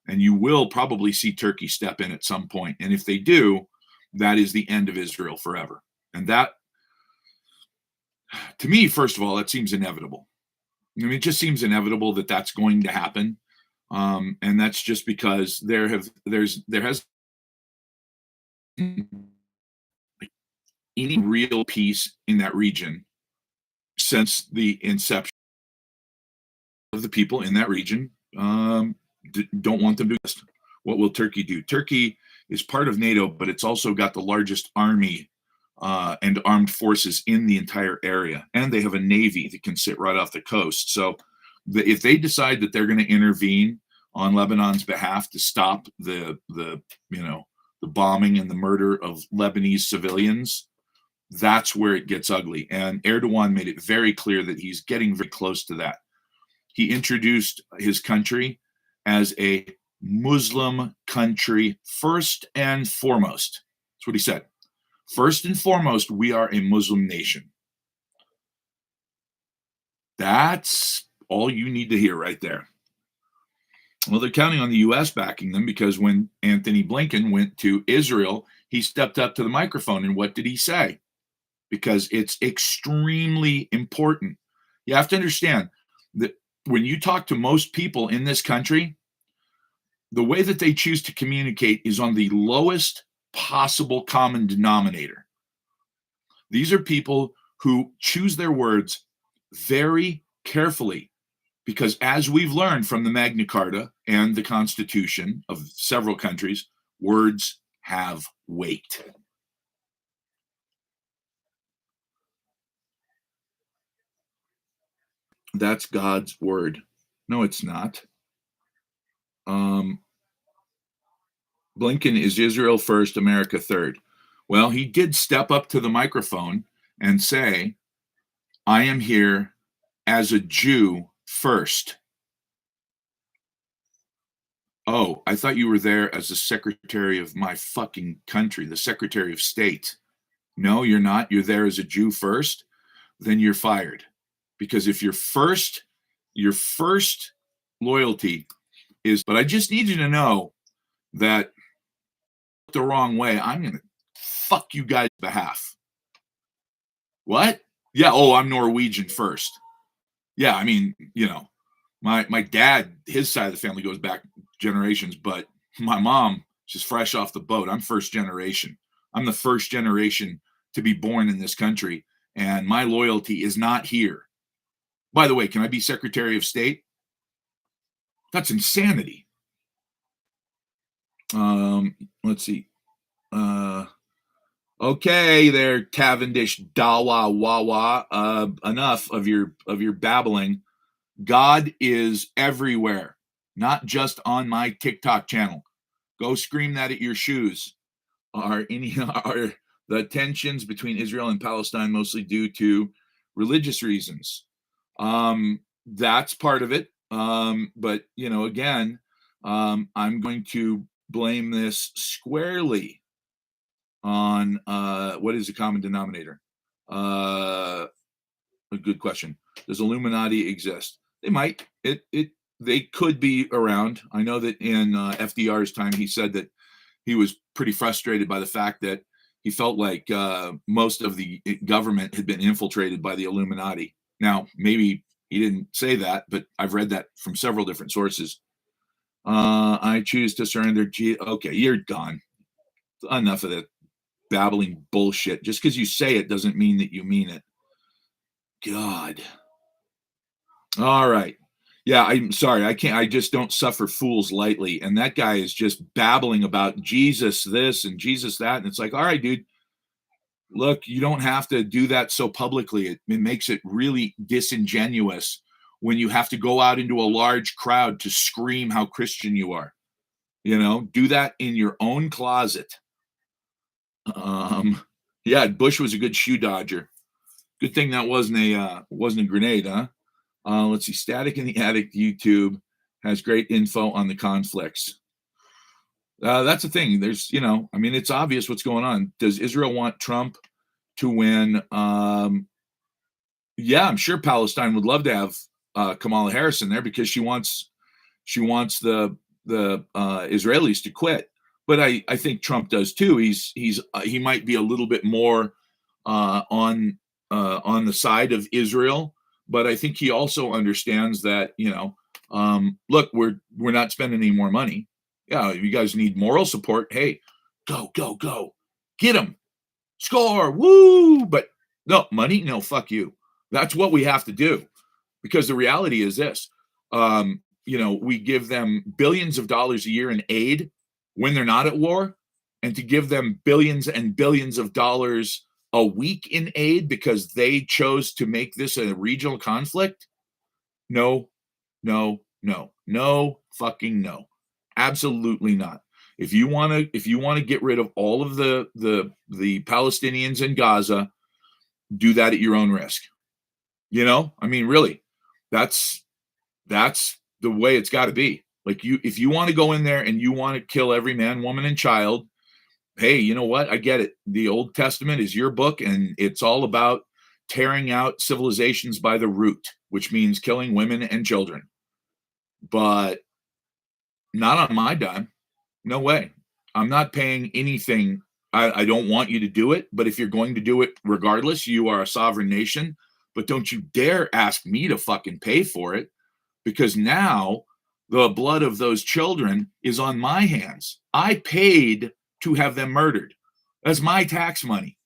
And you will probably see Turkey step in at some point. And if they do, that is the end of Israel forever. And that, to me, first of all, that seems inevitable. I mean, it just seems inevitable that that's going to happen. And that's just because there has any real peace in that region since the inception of the people in that region don't want them to do. What will Turkey do? Turkey is part of NATO, but it's also got the largest army and armed forces in the entire area, and they have a navy that can sit right off the coast. So if they decide that they're going to intervene on Lebanon's behalf to stop the bombing and the murder of Lebanese civilians, that's where it gets ugly. And Erdogan made it very clear that he's getting very close to that. He introduced his country as a Muslim country first and foremost. That's what he said. First and foremost, we are a Muslim nation. That's all you need to hear right there. Well, they're counting on the U.S. backing them because when Anthony Blinken went to Israel, he stepped up to the microphone. And what did he say? Because it's extremely important. You have to understand that when you talk to most people in this country, the way that they choose to communicate is on the lowest possible common denominator. These are people who choose their words very carefully because, as we've learned from the Magna Carta and the Constitution of several countries, words have weight. That's God's word. No, it's not. Blinken is Israel first, America third. Well, he did step up to the microphone and say, I am here as a Jew first. Oh, I thought you were there as the secretary of my fucking country, the secretary of state. No, you're not. You're there as a Jew first. Then you're fired. Because if your first loyalty is, but I just need you to know that the wrong way, I'm going to fuck you guys' behalf. What? Yeah. Oh, I'm Norwegian first. Yeah. I mean, my dad, his side of the family goes back generations, but my mom, she's fresh off the boat. I'm first generation. I'm the first generation to be born in this country, and my loyalty is not here. By the way, can I be Secretary of State? That's insanity. Let's see. Okay, there, Cavendish Dawa Wawa. Enough of your babbling. God is everywhere, not just on my TikTok channel. Go scream that at your shoes. Are the tensions between Israel and Palestine mostly due to religious reasons? That's part of it. But again, I'm going to blame this squarely on what is the common denominator? A good question. Does Illuminati exist? They might. They could be around. I know that in FDR's time, he said that he was pretty frustrated by the fact that he felt like most of the government had been infiltrated by the Illuminati. Now, maybe he didn't say that, but I've read that from several different sources. I choose to surrender. Okay, you're done. Enough of that babbling bullshit. Just because you say it doesn't mean that you mean it. God. All right. Yeah, I'm sorry. I just don't suffer fools lightly. And that guy is just babbling about Jesus this and Jesus that. And it's like, all right, dude, look, you don't have to do that so publicly. It makes it really disingenuous when you have to go out into a large crowd to scream how Christian you are. Do that in your own closet. Yeah, Bush was a good shoe dodger. Good thing that wasn't a grenade, huh? Let's see. Static in the Attic YouTube has great info on the conflicts. That's the thing. There's, it's obvious what's going on. Does Israel want Trump to win? Yeah, I'm sure Palestine would love to have Kamala Harris in there because she wants the Israelis to quit. But I think Trump does too. He might be a little bit more on the side of Israel, but I think he also understands that look, we're not spending any more money. Yeah, if you guys need moral support, hey, go get them, score, woo! But no money, no, fuck you. That's what we have to do because the reality is this. We give them billions of dollars a year in aid when they're not at war, and to give them billions and billions of dollars a week in aid because they chose to make this a regional conflict? No, fucking no. Absolutely not. If you want to get rid of all of the Palestinians in Gaza, do that at your own risk. I mean, really, that's the way it's got to be. Like if you want to go in there and you want to kill every man, woman, and child, hey, you know what? I get it. The Old Testament is your book, and it's all about tearing out civilizations by the root, which means killing women and children. But not on my dime. No way. I'm not paying anything. I don't want you to do it, but if you're going to do it regardless, you are a sovereign nation. But don't you dare ask me to fucking pay for it, because now the blood of those children is on my hands. I paid to have them murdered. That's my tax money.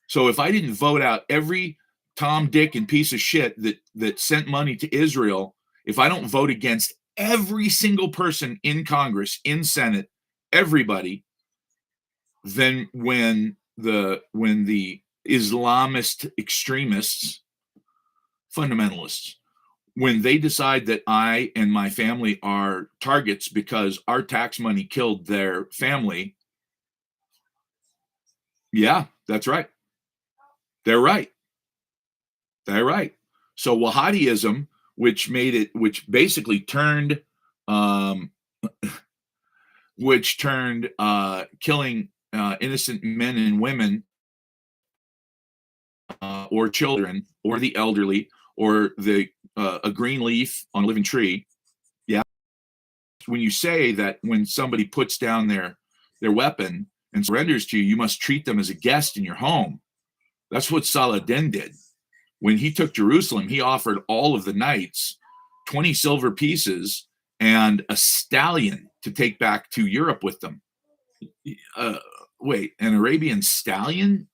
So if I didn't vote out every Tom, Dick, and piece of shit that sent money to Israel, if I don't vote against every single person in Congress, in Senate, everybody, then when the Islamist extremists, fundamentalists, when they decide that I and my family are targets because our tax money killed their family, yeah, that's right. They're right. They're right. So Wahhabism, which basically turned, um, killing innocent men and women or children or the elderly or the a green leaf on a living tree. Yeah, when you say that when somebody puts down their weapon and surrenders to you, you must treat them as a guest in your home. That's what Saladin did. When he took Jerusalem, he offered all of the knights 20 silver pieces and a stallion to take back to Europe with them. Uh, Wait, an Arabian stallion?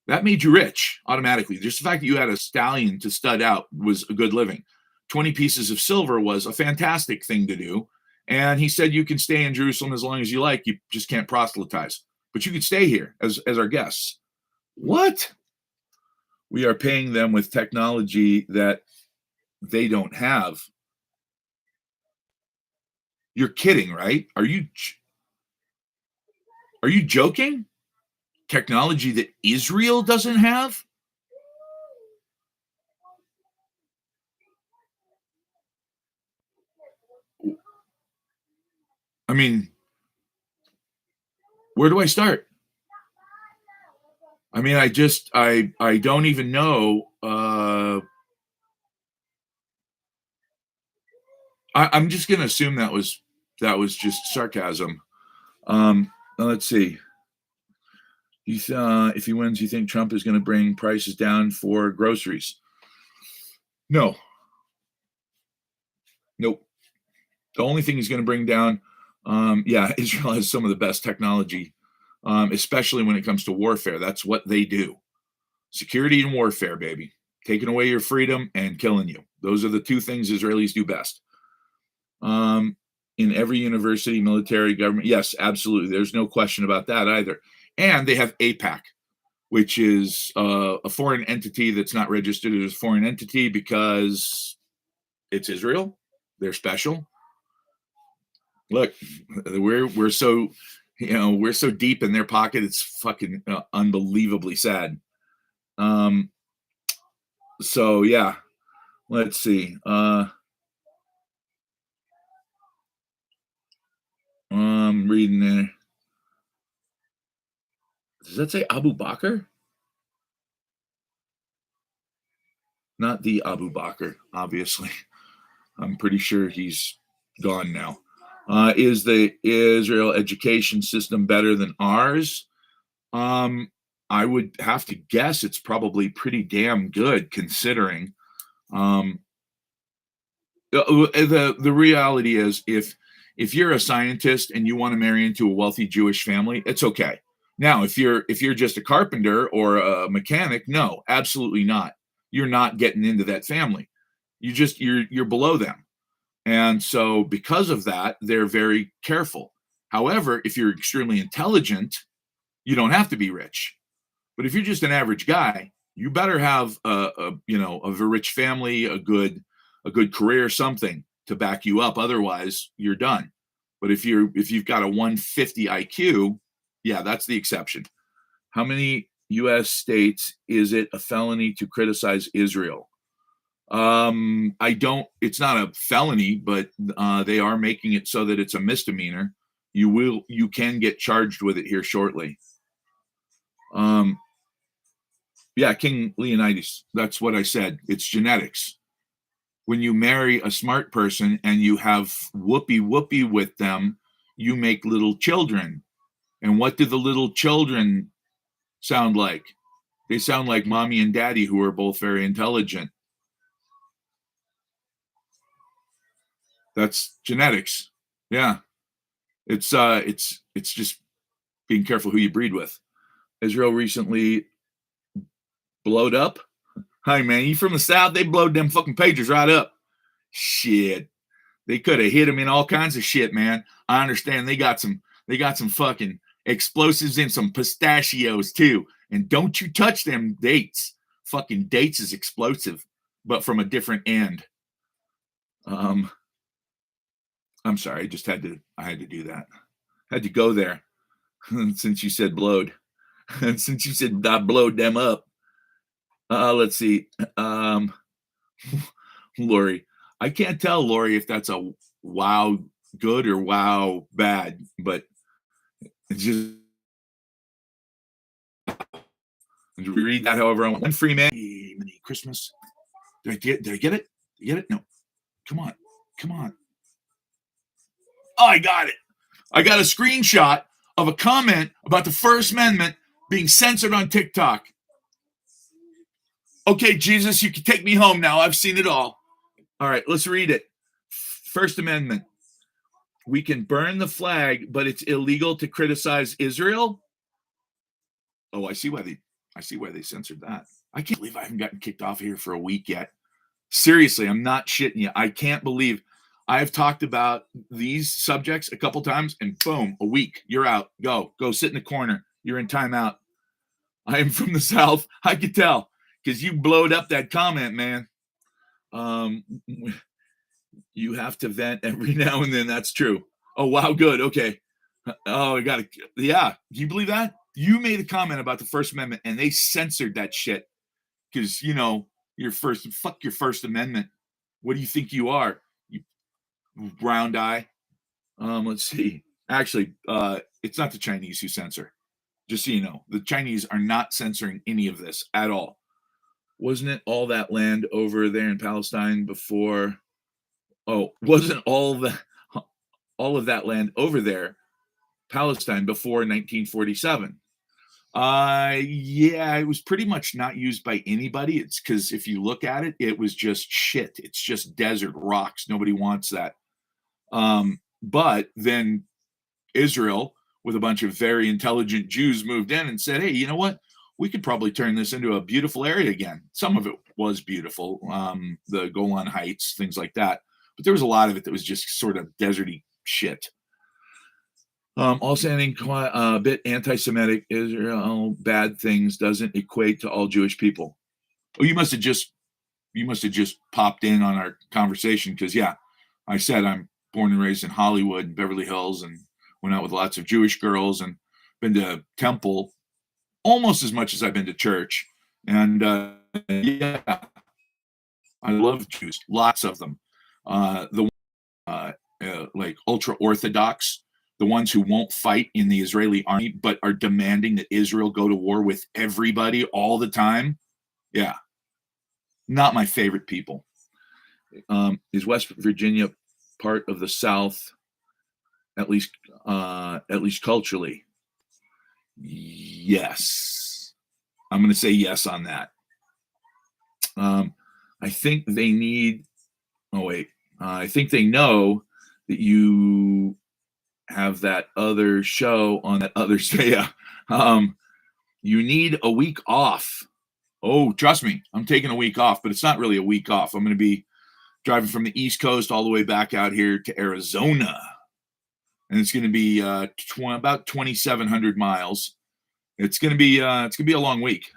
That made you rich automatically. Just the fact that you had a stallion to stud out was a good living. 20 pieces of silver was a fantastic thing to do. And he said, you can stay in Jerusalem as long as you like. You just can't proselytize, but you can stay here as our guests. What? We are paying them with technology that they don't have. You're kidding, right? Are you joking? Technology that Israel doesn't have? I mean, where do I start? I mean, I don't even know. I'm just going to assume that was just sarcasm. Let's see. If he wins, you think Trump is going to bring prices down for groceries? No. Nope. The only thing he's going to bring down, Israel has some of the best technology, especially when it comes to warfare. That's what they do. Security and warfare, baby. Taking away your freedom and killing you. Those are the two things Israelis do best. In every university, military, government, yes, absolutely. There's no question about that either. And they have AIPAC, which is a foreign entity that's not registered as a foreign entity because it's Israel. They're special. Look, we're so we're so deep in their pocket. It's fucking unbelievably sad. So yeah, let's see. I'm reading there. Does that say Abu Bakr? Not the Abu Bakr, obviously. I'm pretty sure he's gone now. Is the Israel education system better than ours? I would have to guess it's probably pretty damn good considering. The reality is if you're a scientist and you want to marry into a wealthy Jewish family, it's okay. Now, if you're just a carpenter or a mechanic, no, absolutely not. You're not getting into that family. You're below them. And so because of that, they're very careful. However, if you're extremely intelligent, you don't have to be rich. But if you're just an average guy, you better have a rich family, a good career, something to back you up. Otherwise, you're done. But if you've got a 150 IQ, yeah, that's the exception. How many U.S. states is it a felony to criticize Israel? It's not a felony, but they are making it so that it's a misdemeanor. You can get charged with it here shortly. King Leonidas, that's what I said. It's genetics. When you marry a smart person and you have whoopee with them, you make little children. And what do the little children sound like? They sound like mommy and daddy, who are both very intelligent. That's genetics. Yeah. It's just being careful who you breed with. Israel recently blowed up. Hi man, you from the South? They blowed them fucking pagers right up. Shit. They could have hit them in all kinds of shit, man. I understand they got some fucking explosives and some pistachios too. And don't you touch them dates. Fucking dates is explosive, but from a different end. Um, I'm sorry, I had to do that. Had to go there since you said blowed. And since you said I blowed them up. Let's see. Um, Lori. I can't tell, Lori, if that's a wow good or wow bad, but it's just read that however I want. One free man. Christmas. Did I get it? Did I get it? No. Come on. Come on. Oh, I got it. I got a screenshot of a comment about the First Amendment being censored on TikTok. Okay, Jesus, you can take me home now. I've seen it all. All right, let's read it. First Amendment. We can burn the flag, but it's illegal to criticize Israel. Oh, I see why they censored that. I can't believe I haven't gotten kicked off here for a week yet. Seriously, I'm not shitting you. I can't believe I've talked about these subjects a couple times, and boom, a week. You're out. Go sit in the corner. You're in timeout. I am from the South. I could tell because you blowed up that comment, man. You have to vent every now and then. That's true. Oh, wow. Good. Okay. Oh, I got it. Yeah. Do you believe that? You made a comment about the First Amendment and they censored that shit because, fuck your First Amendment. What do you think you are? You brown eye. Let's see. Actually, it's not the Chinese who censor. Just so you know, the Chinese are not censoring any of this at all. Wasn't it all that land over there in Palestine before? Oh, wasn't all of that land over there Palestine before 1947? Yeah, it was pretty much not used by anybody. It's because if you look at it, it was just shit. It's just desert rocks. Nobody wants that. But then Israel, with a bunch of very intelligent Jews, moved in and said, hey, you know what? We could probably turn this into a beautiful area again. Some of it was beautiful, the Golan Heights, things like that. But there was a lot of it that was just sort of deserty shit. All sounding a bit anti-Semitic. Israel bad things doesn't equate to all Jewish people. Oh, you must have just popped in on our conversation because yeah, I said I'm born and raised in Hollywood, Beverly Hills, and went out with lots of Jewish girls and been to temple almost as much as I've been to church. And yeah, I love Jews, lots of them. Like ultra Orthodox, the ones who won't fight in the Israeli army, but are demanding that Israel go to war with everybody all the time. Yeah. Not my favorite people. Is West Virginia part of the South, at least culturally? Yes. I'm going to say yes on that. I think they need, I think they know that you have that other show on that other day. You need a week off. Oh, trust me, I'm taking a week off, but it's not really a week off. I'm going to be driving from the East Coast all the way back out here to Arizona. And it's going to be about 2,700 miles. It's going to be a long week.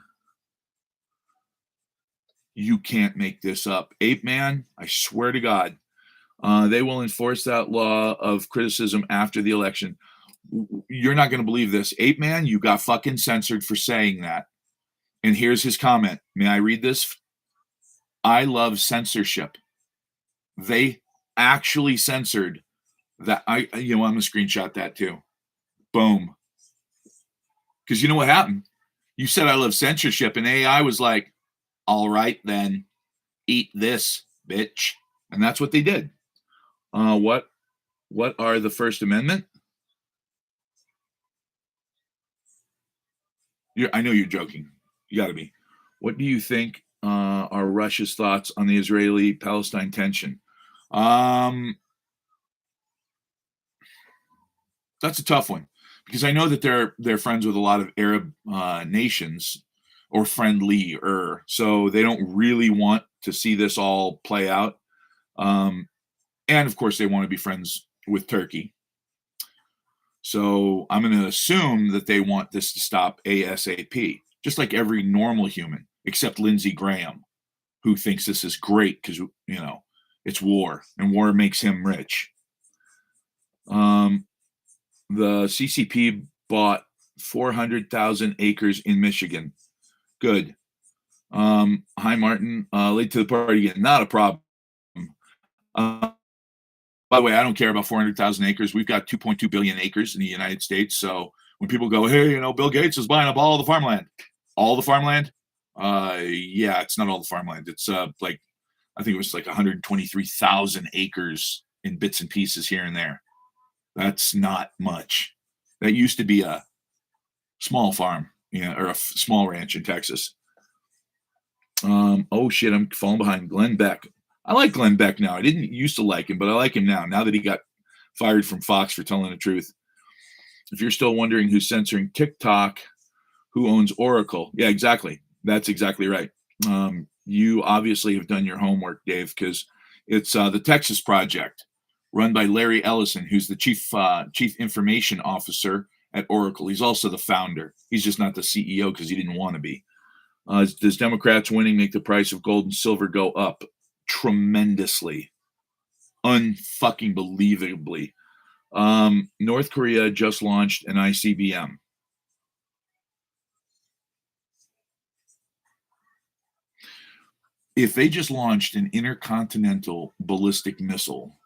You can't make this up. Ape Man, I swear to God, they will enforce that law of criticism after the election. You're not going to believe this. Ape Man, you got fucking censored for saying that. And here's his comment. May I read this? I love censorship. They actually censored that. I'm going to screenshot that too. Boom. Because you know what happened? You said I love censorship, and AI was like, all right, then eat this, bitch. And that's what they did. What are the First Amendment? I know you're joking. You got to be. What do you think are Russia's thoughts on the Israeli-Palestine tension? That's a tough one because I know that they're friends with a lot of Arab nations or friendlier, so they don't really want to see this all play out. And of course, they want to be friends with Turkey. So I'm going to assume that they want this to stop ASAP, just like every normal human, except Lindsey Graham, who thinks this is great because, It's war, and war makes him rich. The CCP bought 400,000 acres in Michigan. Good. Hi, Martin. Late to the party again. Not a problem. Uh, by the way, I don't care about 400,000 acres. We've got 2.2 billion acres in the United States. So when people go, hey, Bill Gates is buying up all the farmland, yeah, it's not all the farmland. It's like, I think it was like 123,000 acres in bits and pieces here and there. That's not much. That used to be a small farm, or a small ranch in Texas. Oh shit, I'm falling behind. Glenn Beck. I like Glenn Beck now. I didn't used to like him, but I like him now that he got fired from Fox for telling the truth. If you're still wondering who's censoring TikTok, who owns Oracle? Yeah, exactly. That's exactly right. You obviously have done your homework, Dave, because it's the Texas Project, run by Larry Ellison, who's the chief information officer at Oracle. He's also the founder. He's just not the CEO because he didn't want to be. Does Democrats winning make the price of gold and silver go up? Tremendously. Unfucking believably. North Korea just launched an ICBM. If they just launched an intercontinental ballistic missile,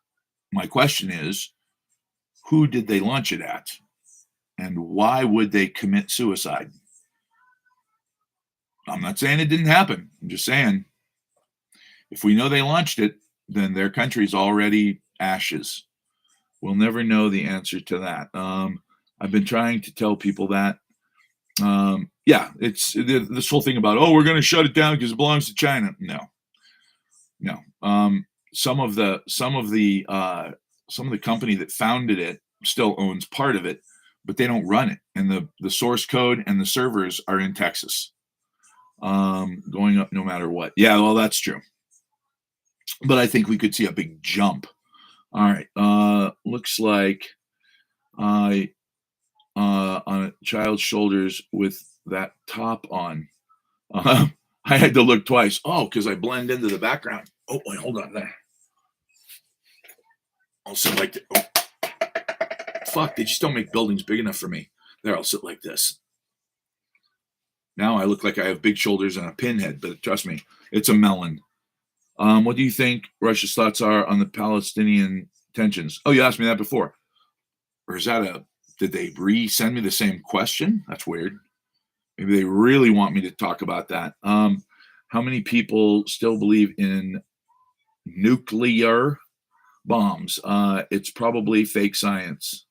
my question is, who did they launch it at? And why would they commit suicide? I'm not saying it didn't happen. I'm just saying, if we know they launched it, then their country's already ashes. We'll never know the answer to that. I've been trying to tell people that. Yeah, it's this whole thing about, we're going to shut it down because it belongs to China. No. Some of the company that founded it still owns part of it, but they don't run it. And the source code and the servers are in Texas. Going up no matter what. Yeah, well, that's true. But I think we could see a big jump. All right. Looks like on a child's shoulders with that top on. I had to look twice. Oh, because I blend into the background. Oh, wait, hold on there. I'll sit like this. Oh. Fuck, they just don't make buildings big enough for me. There, I'll sit like this. Now I look like I have big shoulders and a pinhead, but trust me, it's a melon. What do you think Russia's thoughts are on the Palestinian tensions? Oh, you asked me that before. Or is that did they resend me the same question? That's weird. Maybe they really want me to talk about that. How many people still believe in nuclear bombs? It's probably fake science.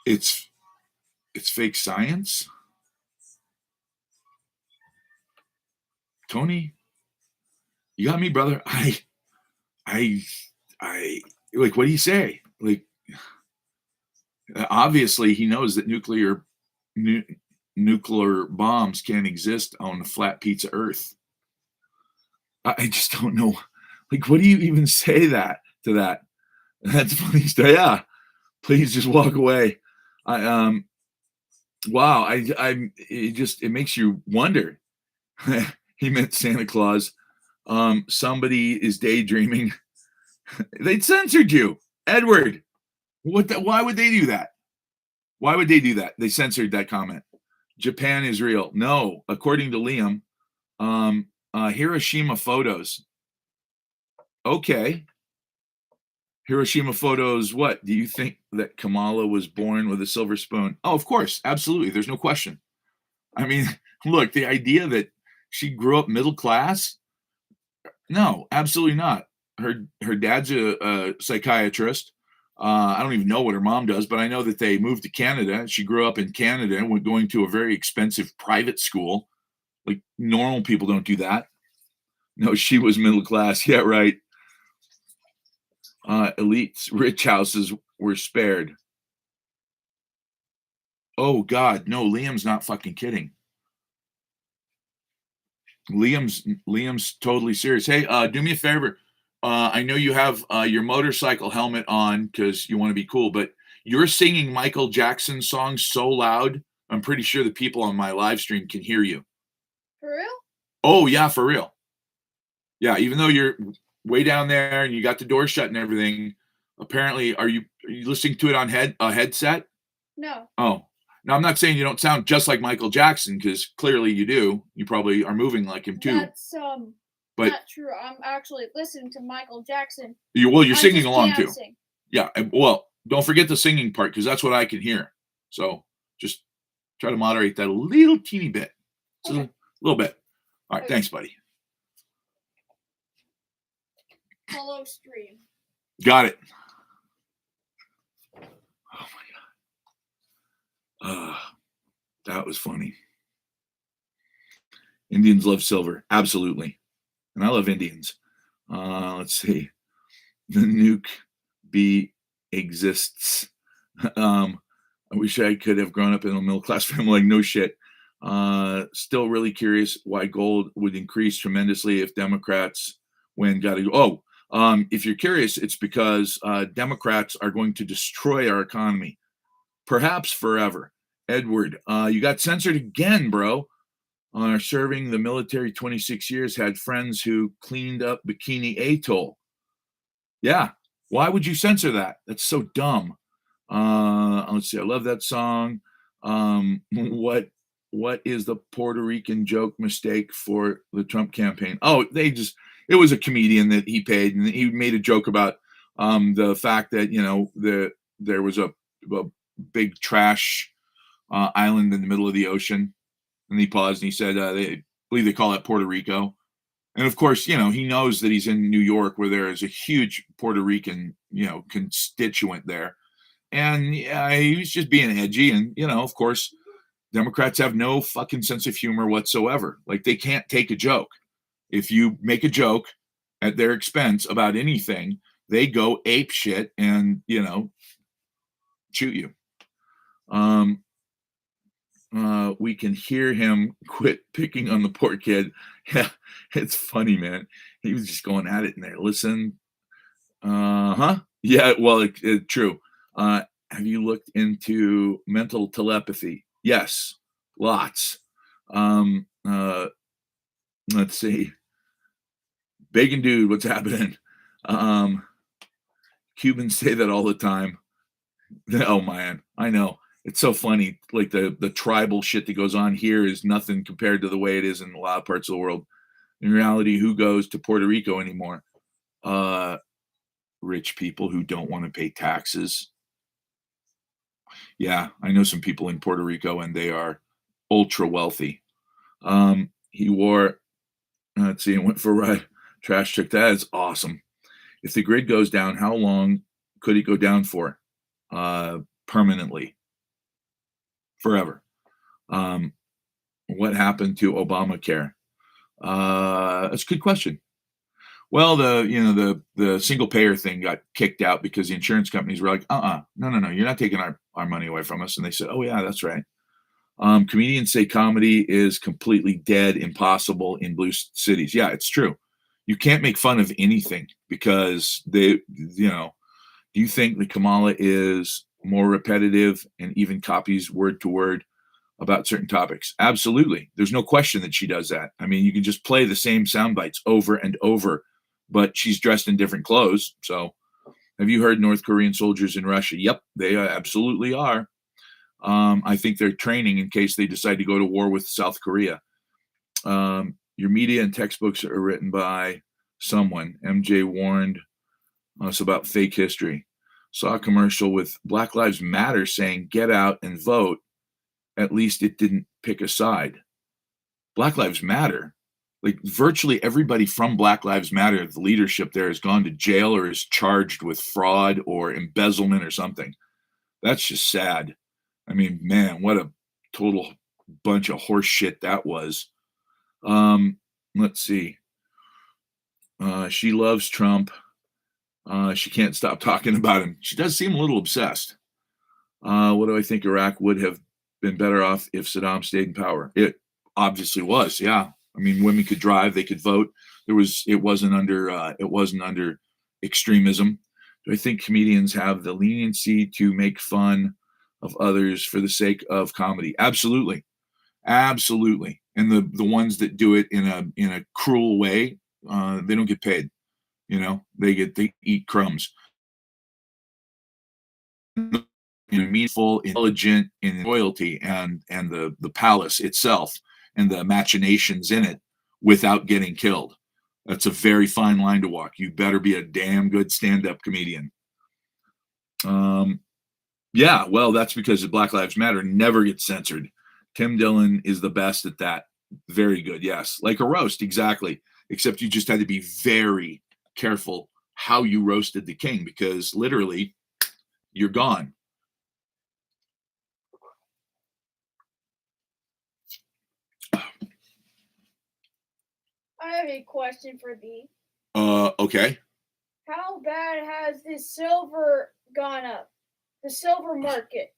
It's fake science. Tony, you got me, brother. I like, what do you say? Like, obviously he knows that nuclear bombs can't exist on a flat pizza earth. I just don't know. Like, what do you even say to that? That's funny. Yeah, please just walk away. Wow. It makes you wonder. He meant Santa Claus. Somebody is daydreaming. They censored you, Edward. Why would they do that? Why would they do that? They censored that comment. Japan is real. No, according to Liam, Hiroshima photos. Okay. Hiroshima photos, what? Do you think that Kamala was born with a silver spoon? Oh, of course. Absolutely. There's no question. I mean, look, the idea that she grew up middle class, no, absolutely not. Her dad's a psychiatrist. I don't even know what her mom does, but I know that they moved to Canada. She grew up in Canada and went going to a very expensive private school. Like, normal people don't do that. No, she was middle class. Yeah, right. Elite's rich houses were spared. Oh God, no, Liam's not fucking kidding. Liam's totally serious. Hey, do me a favor. I know you have your motorcycle helmet on because you want to be cool, but you're singing Michael Jackson songs so loud. I'm pretty sure the people on my live stream can hear you. For real? Oh yeah, for real. Yeah, even though you're way down there and you got the door shut and everything, apparently, are you listening to it on a headset? No. Oh, now I'm not saying you don't sound just like Michael Jackson because clearly you do. You probably are moving like him too. That's But not true. I'm actually listening to Michael Jackson. you're I'm singing just along too. dancing. Yeah, well, don't forget the singing part because that's what I can hear. So just try to moderate that a little teeny bit. Just Okay. a little bit. All right, Okay. thanks, buddy. Hello, stream. Got it. Oh my god. That was funny. Indians love silver. Absolutely. And I love Indians. Let's see. The nuke bee exists. I wish I could have grown up in a middle class family. Like, no shit. Still really curious why gold would increase tremendously if Democrats win. Got to go. If you're curious, it's because Democrats are going to destroy our economy, perhaps forever. Edward, you got censored again, bro. Serving the military 26 years, had friends who cleaned up Bikini Atoll. Yeah, why would you censor that? That's so dumb. Let's see. I love that song. What is the Puerto Rican joke mistake for the Trump campaign? Oh, it was a comedian that he paid, and he made a joke about the fact that there was a big trash island in the middle of the ocean, and he paused and he said they believe they call it Puerto Rico. And of course, he knows that he's in New York where there is a huge Puerto Rican, constituent there. And yeah, he was just being edgy. And, of course, Democrats have no fucking sense of humor whatsoever. Like, they can't take a joke. If you make a joke at their expense about anything, they go ape shit and, shoot you. We can hear him quit picking on the poor kid. Yeah, it's funny, man. He was just going at it in there. Listen. Yeah, well, true. Have you looked into mental telepathy? Yes, lots. Let's see. Bacon dude, what's happening? Cubans say that all the time. Oh man, I know. It's so funny. Like the tribal shit that goes on here is nothing compared to the way it is in a lot of parts of the world. In reality, who goes to Puerto Rico anymore? Rich people who don't want to pay taxes. Yeah, I know some people in Puerto Rico and they are ultra wealthy. He wore, let's see, and went for a ride. Trash check. That is awesome. If the grid goes down, how long could it go down for? Permanently. Forever. What happened to Obamacare? That's a good question. Well, the single payer thing got kicked out because the insurance companies were like, no, you're not taking our money away from us. And they said, oh yeah, that's right. Comedians say comedy is completely dead, impossible in blue cities. Yeah, it's true. You can't make fun of anything because do you think that Kamala is more repetitive and even copies word to word about certain topics? Absolutely. There's no question that she does that. I mean, you can just play the same sound bites over and over, but she's dressed in different clothes. So have you heard North Korean soldiers in Russia? Yep, they absolutely are. I think they're training in case they decide to go to war with South Korea. Your media and textbooks are written by someone. MJ warned us about fake history. Saw a commercial with Black Lives Matter saying, get out and vote. At least it didn't pick a side. Black Lives Matter. Like virtually everybody from Black Lives Matter, the leadership there has gone to jail or is charged with fraud or embezzlement or something. That's just sad. I mean, man, what a total bunch of horse shit that was. Let's see. She loves Trump. She can't stop talking about him. She does seem a little obsessed. What do I think Iraq would have been better off if Saddam stayed in power? It obviously was, yeah. I mean, women could drive, they could vote, It wasn't under extremism. Do I think comedians have the leniency to make fun of others for the sake of comedy? Absolutely. Absolutely. And the ones that do it in a cruel way, they don't get paid. They eat crumbs. Meaningful, intelligent in royalty and the palace itself and the machinations in it without getting killed. That's a very fine line to walk. You better be a damn good stand-up comedian. Yeah, well, that's because the Black Lives Matter never gets censored. Tim Dillon is the best at that. Very good, yes. Like a roast, exactly. Except you just had to be very careful how you roasted the king because literally you're gone. I have a question for thee. Okay. How bad has this silver gone up? The silver market.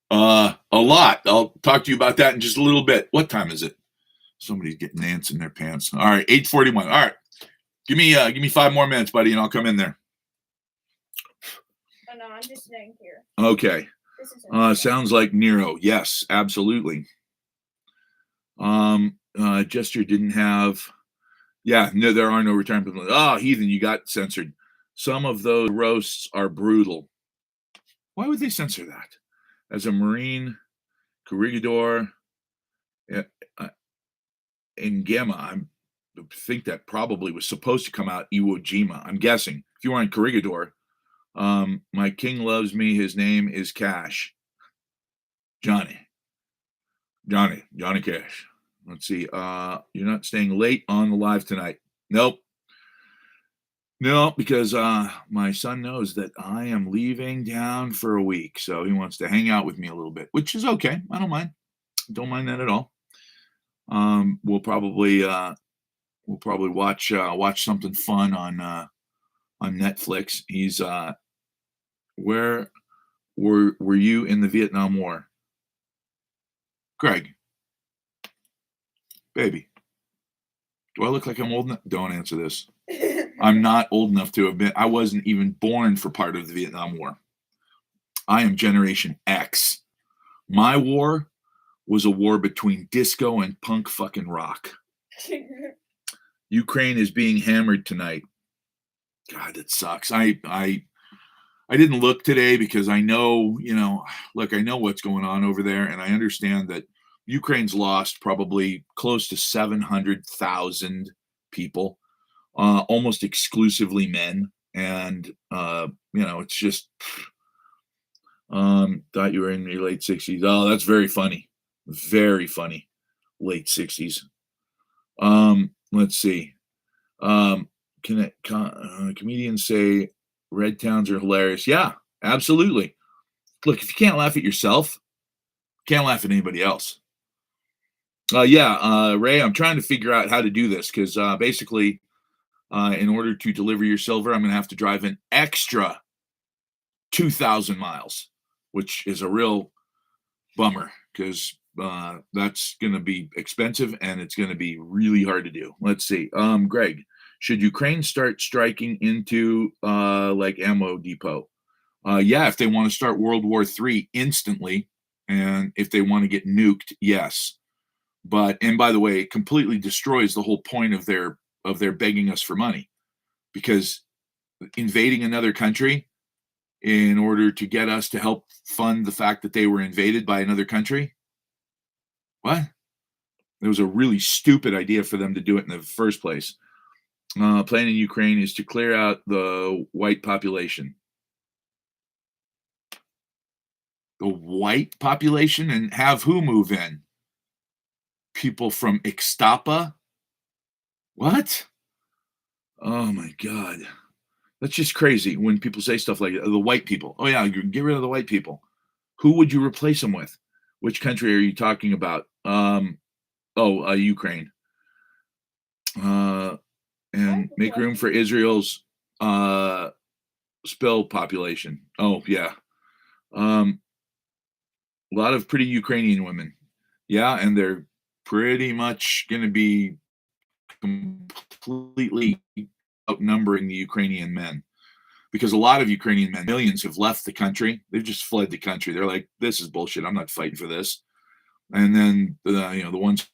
A lot. I'll talk to you about that in just a little bit. What time is it? Somebody's getting ants in their pants. All right, 8:41. All right. Give me 5 more minutes, buddy, and I'll come in there. Oh no, I'm just staying here. Okay. Sounds like Nero. Yes, absolutely. Jester didn't have. Yeah, no, there are no return. Oh, heathen, you got censored. Some of those roasts are brutal. Why would they censor that? As a Marine, corregidor, in Gamma, I think that probably was supposed to come out Iwo Jima. I'm guessing. If you are on corregidor, my king loves me. His name is Cash. Johnny Cash. Let's see. You're not staying late on the live tonight. Nope. No, because my son knows that I am leaving town for a week, so he wants to hang out with me a little bit, which is okay. I don't mind. Don't mind that at all. We'll probably watch something fun on Netflix. He's where were you in the Vietnam War? Greg, baby, do I look like I'm old enough? Don't answer this. I'm not old enough to have been. I wasn't even born for part of the Vietnam War. I am Generation X. My war was a war between disco and punk fucking rock. Ukraine is being hammered tonight. God, that sucks. I didn't look today because I know, look, I know what's going on over there, and I understand that Ukraine's lost probably close to 700,000 people. Almost exclusively men, and it's just thought you were in your late 60s. Oh, that's very funny, late 60s. Let's see. Comedians say red towns are hilarious? Yeah, absolutely. Look, if you can't laugh at yourself, you can't laugh at anybody else. Ray, I'm trying to figure out how to do this because basically in order to deliver your silver, I'm going to have to drive an extra 2,000 miles, which is a real bummer because that's going to be expensive and it's going to be really hard to do. Let's see. Greg, should Ukraine start striking into like ammo depot? Yeah, if they want to start World War III instantly, and if they want to get nuked, yes. And by the way, it completely destroys the whole point of their begging us for money, because invading another country in order to get us to help fund the fact that they were invaded by another country, what? It was a really stupid idea for them to do it in the first place. Plan in Ukraine is to clear out the white population. The white population, and have who move in? People from Ixtapa? What? Oh my God. That's just crazy when people say stuff like the white people. Oh yeah, get rid of the white people. Who would you replace them with? Which country are you talking about? Ukraine. And make room for Israel's spill population. Oh yeah. A lot of pretty Ukrainian women. Yeah, and they're pretty much going to be completely outnumbering the Ukrainian men, because a lot of Ukrainian men, millions, have left the country. They've just fled the country. They're like, this is bullshit. I'm not fighting for this. And then the ones,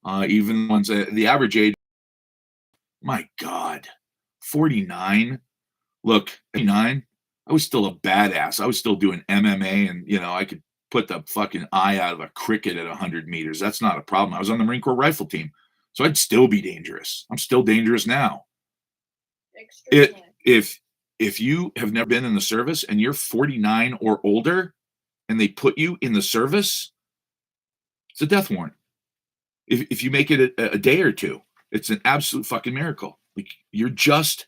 even the ones the average age, my God, 49. Look, 49, I was still a badass. I was still doing MMA, and I could put the fucking eye out of a cricket at 100 meters. That's not a problem. I was on the Marine Corps rifle team, so I'd still be dangerous. I'm still dangerous now. If you have never been in the service and you're 49 or older and they put you in the service, it's a death warrant. If you make it a day or two, it's an absolute fucking miracle. Like, you're just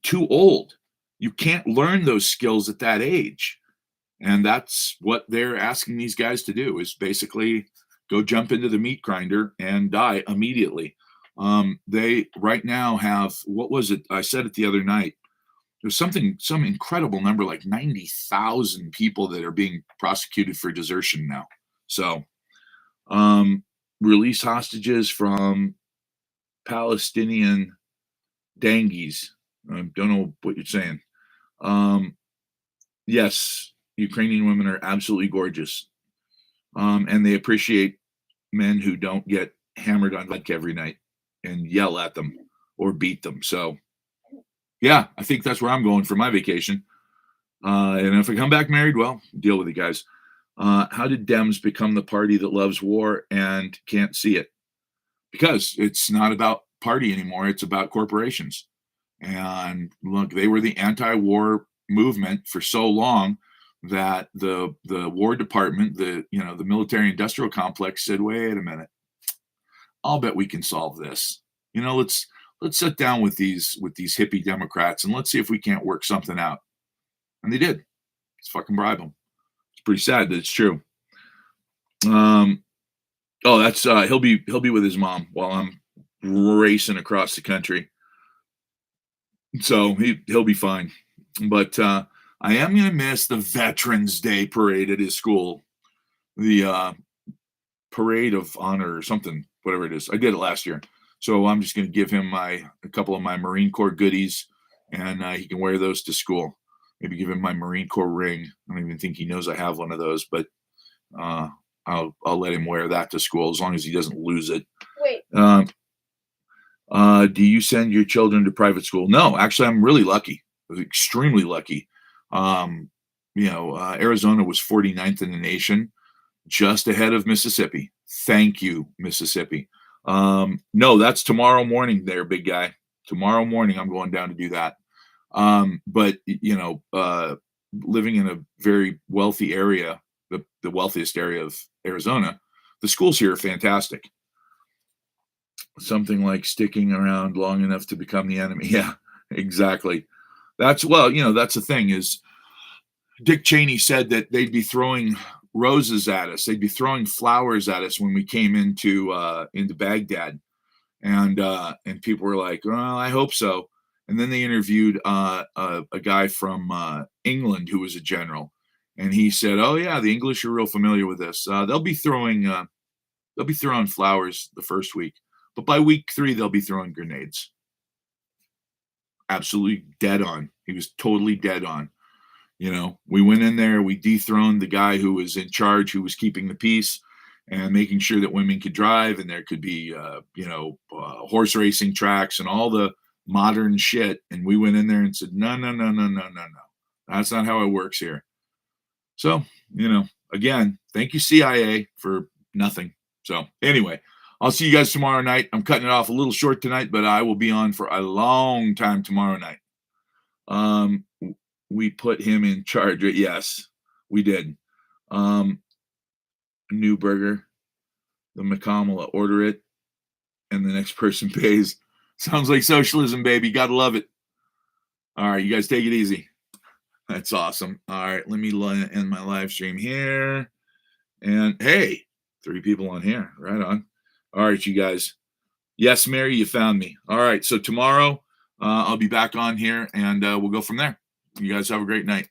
too old. You can't learn those skills at that age. And that's what they're asking these guys to do, is basically go jump into the meat grinder and die immediately. They right now have, what was it? I said it the other night. There's some incredible number, like 90,000 people that are being prosecuted for desertion now. So, release hostages from Palestinian dangies. I don't know what you're saying. Yes, Ukrainian women are absolutely gorgeous. And they appreciate men who don't get hammered on vodka every night and yell at them or beat them. So, yeah, I think that's where I'm going for my vacation. And if I come back married, well, deal with it, guys. How did Dems become the party that loves war and can't see it? Because it's not about party anymore. It's about corporations. And look, they were the anti-war movement for so long that the War Department, the military industrial complex said, wait a minute, I'll bet we can solve this. Let's sit down with these hippie Democrats and let's see if we can't work something out. And they did. Let's fucking bribe them. It's pretty sad that it's true. That's he'll be with his mom while I'm racing across the country. So he'll be fine. But I am going to miss the Veterans Day parade at his school. The parade of honor or something, whatever it is. I did it last year. So I'm just going to give him a couple of my Marine Corps goodies, and he can wear those to school. Maybe give him my Marine Corps ring. I don't even think he knows I have one of those, but I'll let him wear that to school as long as he doesn't lose it. Wait. Do you send your children to private school? No, actually, I'm really lucky. I was extremely lucky. Arizona was 49th in the nation, just ahead of Mississippi. Thank you, Mississippi. No, that's tomorrow morning there, big guy. Tomorrow morning, I'm going down to do that. But living in a very wealthy area, the wealthiest area of Arizona, the schools here are fantastic. Something like sticking around long enough to become the enemy. Yeah, exactly. That's the thing is, Dick Cheney said that they'd be throwing roses at us. They'd be throwing flowers at us when we came into Baghdad. And people were like, well, I hope so. And then they interviewed a guy from England who was a general. And he said, oh, yeah, the English are real familiar with this. They'll be throwing flowers the first week. But by week 3, they'll be throwing grenades. Absolutely dead on. He was totally dead on. We went in there, we dethroned the guy who was in charge, who was keeping the peace and making sure that women could drive and there could be, horse racing tracks and all the modern shit. And we went in there and said, no. That's not how it works here. So, again, thank you, CIA, for nothing. So anyway, I'll see you guys tomorrow night. I'm cutting it off a little short tonight, but I will be on for a long time tomorrow night. We put him in charge. Yes, we did. New burger, the McCamala, order it, and the next person pays. Sounds like socialism, baby. Gotta love it. All right, you guys take it easy. That's awesome. All right, let me end my live stream here. And hey, 3 people on here. Right on. All right, you guys. Yes, Mary, you found me. All right, so tomorrow I'll be back on here, and we'll go from there. You guys have a great night.